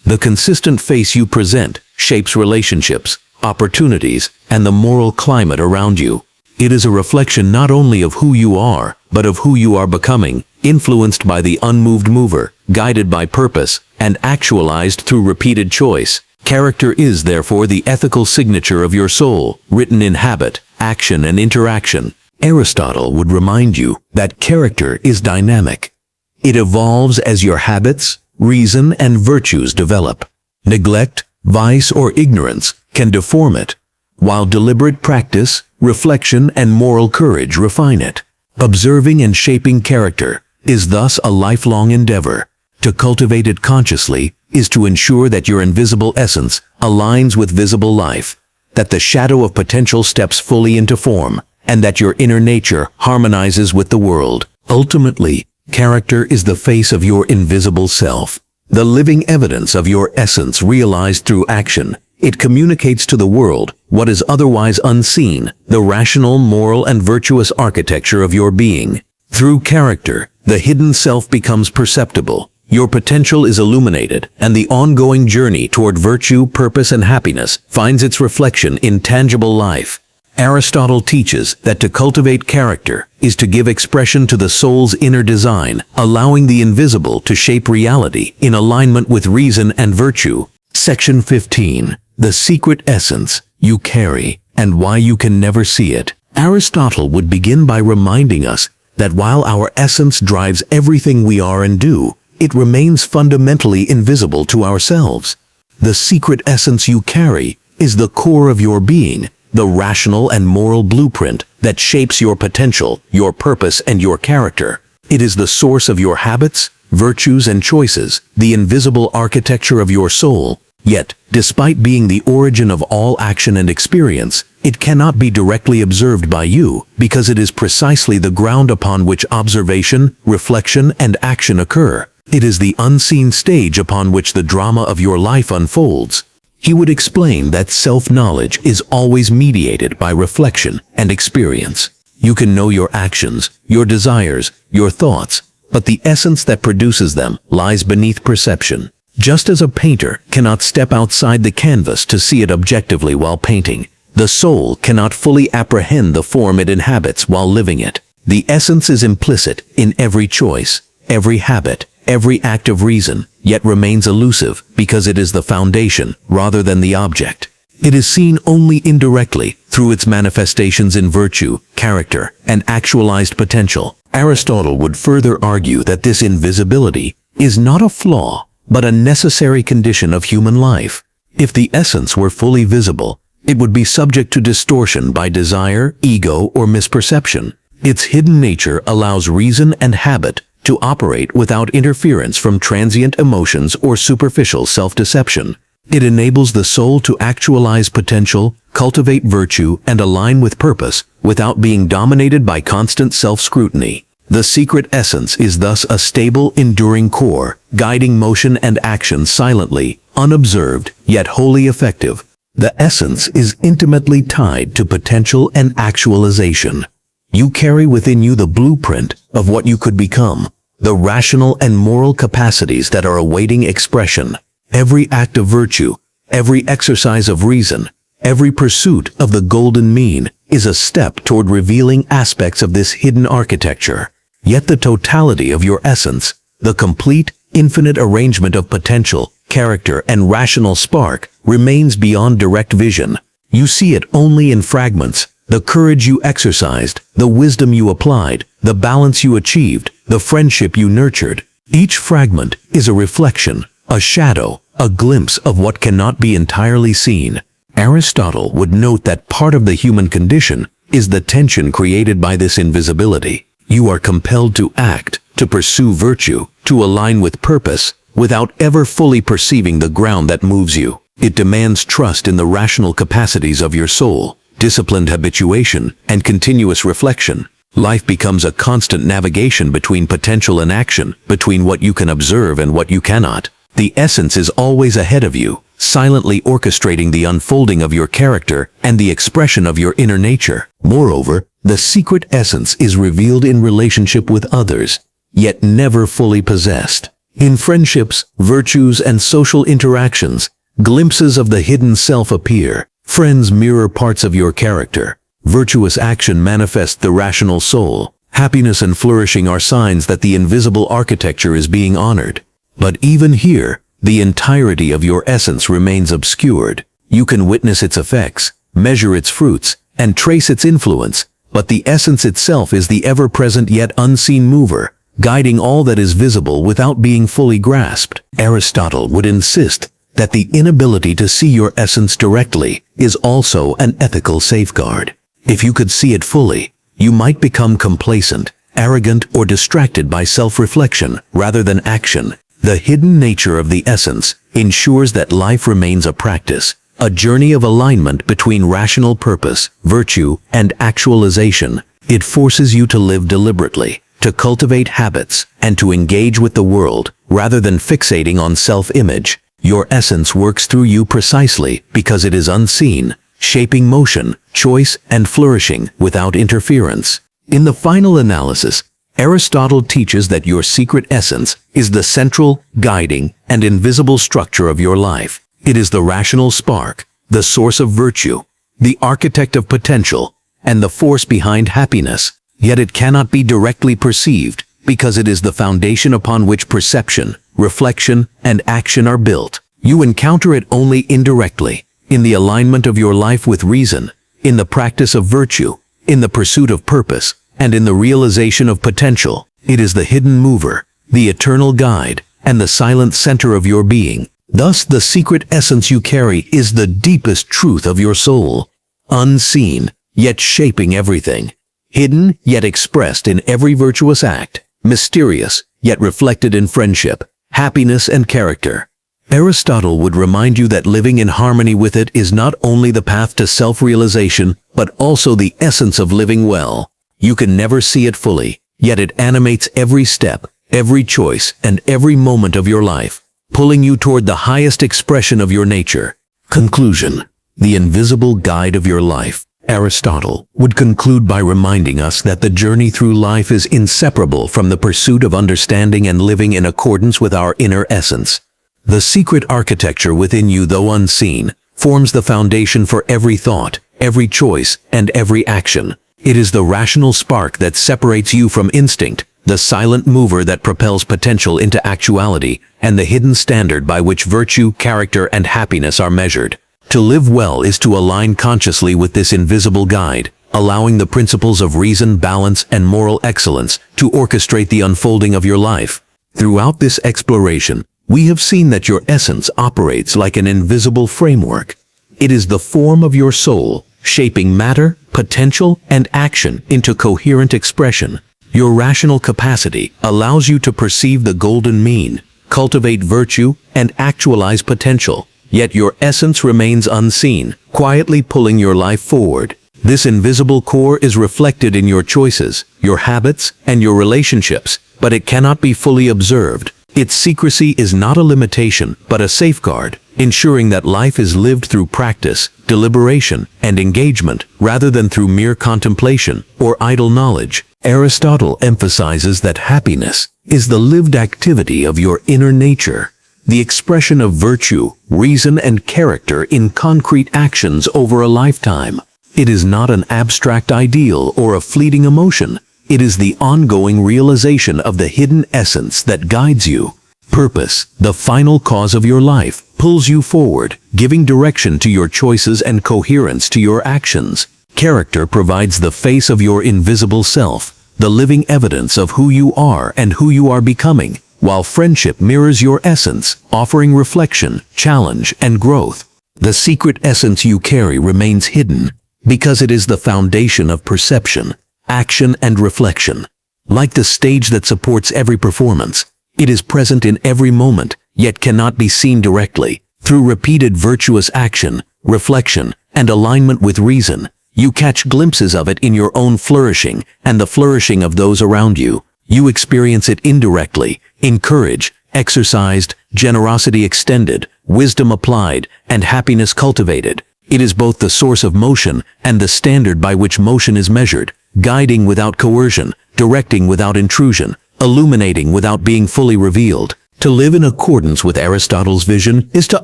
The consistent face you present shapes relationships, opportunities, and the moral climate around you. It is a reflection not only of who you are, but of who you are becoming, influenced by the unmoved mover, guided by purpose, and actualized through repeated choice. Character is therefore the ethical signature of your soul, written in habit, action, and interaction. Aristotle would remind you that character is dynamic. It evolves as your habits, reason, and virtues develop. Neglect, vice, or ignorance can deform it, while deliberate practice, reflection, and moral courage refine it. Observing and shaping character is thus a lifelong endeavor. To cultivate it consciously is to ensure that your invisible essence aligns with visible life, that the shadow of potential steps fully into form, and that your inner nature harmonizes with the world. Ultimately, character is the face of your invisible self, the living evidence of your essence realized through action. It communicates to the world what is otherwise unseen, the rational, moral, and virtuous architecture of your being. Through character, the hidden self becomes perceptible. Your potential is illuminated, and the ongoing journey toward virtue, purpose, and happiness finds its reflection in tangible life. Aristotle teaches that to cultivate character is to give expression to the soul's inner design, allowing the invisible to shape reality in alignment with reason and virtue. Section 15. The secret essence you carry and why you can never see it. Aristotle would begin by reminding us that while our essence drives everything we are and do, it remains fundamentally invisible to ourselves. The secret essence you carry is the core of your being, the rational and moral blueprint that shapes your potential, your purpose, and your character. It is the source of your habits, virtues, and choices, the invisible architecture of your soul. Yet, despite being the origin of all action and experience, it cannot be directly observed by you because it is precisely the ground upon which observation, reflection, and action occur. It is the unseen stage upon which the drama of your life unfolds. He would explain that self-knowledge is always mediated by reflection and experience. You can know your actions, your desires, your thoughts, but the essence that produces them lies beneath perception. Just as a painter cannot step outside the canvas to see it objectively while painting, the soul cannot fully apprehend the form it inhabits while living it. The essence is implicit in every choice, every habit, every act of reason, yet remains elusive because it is the foundation rather than the object. It is seen only indirectly through its manifestations in virtue, character, and actualized potential. Aristotle would further argue that this invisibility is not a flaw, but a necessary condition of human life. If the essence were fully visible, it would be subject to distortion by desire, ego, or misperception. Its hidden nature allows reason and habit to operate without interference from transient emotions or superficial self-deception. It enables the soul to actualize potential, cultivate virtue, and align with purpose without being dominated by constant self-scrutiny. The secret essence is thus a stable, enduring core, guiding motion and action silently, unobserved, yet wholly effective. The essence is intimately tied to potential and actualization. You carry within you the blueprint of what you could become, the rational and moral capacities that are awaiting expression. Every act of virtue, every exercise of reason, every pursuit of the golden mean is a step toward revealing aspects of this hidden architecture. Yet the totality of your essence, the complete, infinite arrangement of potential, character, and rational spark remains beyond direct vision. You see it only in fragments: the courage you exercised, the wisdom you applied, the balance you achieved, the friendship you nurtured. Each fragment is a reflection, a shadow, a glimpse of what cannot be entirely seen. Aristotle would note that part of the human condition is the tension created by this invisibility. You are compelled to act, to pursue virtue, to align with purpose, without ever fully perceiving the ground that moves you. It demands trust in the rational capacities of your soul, disciplined habituation, and continuous reflection. Life becomes a constant navigation between potential and action, between what you can observe and what you cannot. The essence is always ahead of you, silently orchestrating the unfolding of your character and the expression of your inner nature. Moreover, the secret essence is revealed in relationship with others, yet never fully possessed. In friendships, virtues, and social interactions, glimpses of the hidden self appear. Friends mirror parts of your character. Virtuous action manifests the rational soul. Happiness and flourishing are signs that the invisible architecture is being honored. But even here, the entirety of your essence remains obscured. You can witness its effects, measure its fruits, and trace its influence, but the essence itself is the ever-present yet unseen mover, guiding all that is visible without being fully grasped. Aristotle would insist that the inability to see your essence directly is also an ethical safeguard. If you could see it fully, you might become complacent, arrogant, or distracted by self-reflection rather than action. The hidden nature of the essence ensures that life remains a practice, a journey of alignment between rational purpose, virtue, and actualization. It forces you to live deliberately, to cultivate habits, and to engage with the world rather than fixating on self-image. Your essence works through you precisely because it is unseen, shaping motion, choice, and flourishing without interference. In the final analysis, Aristotle teaches that your secret essence is the central, guiding, and invisible structure of your life. It is the rational spark, the source of virtue, the architect of potential, and the force behind happiness. Yet it cannot be directly perceived because it is the foundation upon which perception, reflection, and action are built. You encounter it only indirectly, in the alignment of your life with reason, in the practice of virtue, in the pursuit of purpose, and in the realization of potential. It is the hidden mover, the eternal guide, and the silent center of your being. Thus, the secret essence you carry is the deepest truth of your soul, unseen, yet shaping everything, hidden, yet expressed in every virtuous act, mysterious, yet reflected in friendship, happiness, and character. Aristotle would remind you that living in harmony with it is not only the path to self-realization, but also the essence of living well. You can never see it fully, yet it animates every step, every choice, and every moment of your life, pulling you toward the highest expression of your nature. Conclusion: the invisible guide of your life. Aristotle would conclude by reminding us that the journey through life is inseparable from the pursuit of understanding and living in accordance with our inner essence. The secret architecture within you, though unseen, forms the foundation for every thought, every choice, and every action. It is the rational spark that separates you from instinct, the silent mover that propels potential into actuality, and the hidden standard by which virtue, character, and happiness are measured. To live well is to align consciously with this invisible guide, allowing the principles of reason, balance, and moral excellence to orchestrate the unfolding of your life. Throughout this exploration, we have seen that your essence operates like an invisible framework. It is the form of your soul, shaping matter, potential, and action into coherent expression. Your rational capacity allows you to perceive the golden mean, cultivate virtue, and actualize potential. Yet your essence remains unseen, quietly pulling your life forward. This invisible core is reflected in your choices, your habits, and your relationships, but it cannot be fully observed. Its secrecy is not a limitation, but a safeguard, ensuring that life is lived through practice, deliberation, and engagement, rather than through mere contemplation or idle knowledge. Aristotle emphasizes that happiness is the lived activity of your inner nature, the expression of virtue, reason, and character in concrete actions over a lifetime. It is not an abstract ideal or a fleeting emotion. It is the ongoing realization of the hidden essence that guides you. Purpose, the final cause of your life, pulls you forward, giving direction to your choices and coherence to your actions. Character provides the face of your invisible self, the living evidence of who you are and who you are becoming, while friendship mirrors your essence, offering reflection, challenge, and growth. The secret essence you carry remains hidden, because it is the foundation of perception, action, and reflection. Like the stage that supports every performance, it is present in every moment, yet cannot be seen directly. Through repeated virtuous action, reflection, and alignment with reason, you catch glimpses of it in your own flourishing and the flourishing of those around you. You experience it indirectly, in courage exercised, generosity extended, wisdom applied, and happiness cultivated. It is both the source of motion and the standard by which motion is measured, guiding without coercion, directing without intrusion, illuminating without being fully revealed. To live in accordance with Aristotle's vision is to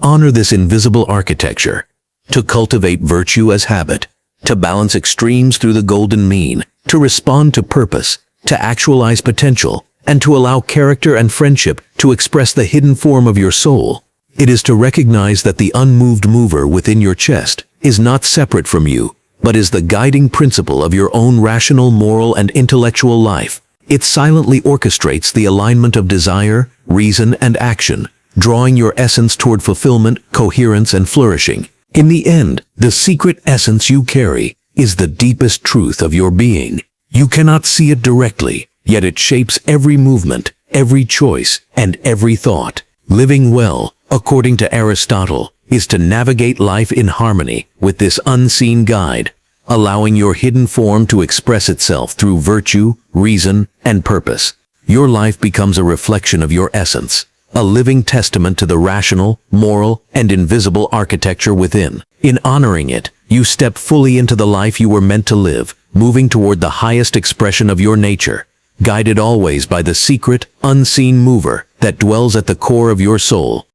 honor this invisible architecture, to cultivate virtue as habit, to balance extremes through the golden mean, to respond to purpose, to actualize potential, and to allow character and friendship to express the hidden form of your soul. It is to recognize that the unmoved mover within your chest is not separate from you, but is the guiding principle of your own rational, moral, and intellectual life. It silently orchestrates the alignment of desire, reason, and action, drawing your essence toward fulfillment, coherence, and flourishing. In the end, the secret essence you carry is the deepest truth of your being. You cannot see it directly, yet it shapes every movement, every choice, and every thought. Living well, according to Aristotle, is to navigate life in harmony with this unseen guide, allowing your hidden form to express itself through virtue, reason, and purpose. Your life becomes a reflection of your essence, a living testament to the rational, moral, and invisible architecture within. In honoring it, you step fully into the life you were meant to live, moving toward the highest expression of your nature, guided always by the secret, unseen mover that dwells at the core of your soul.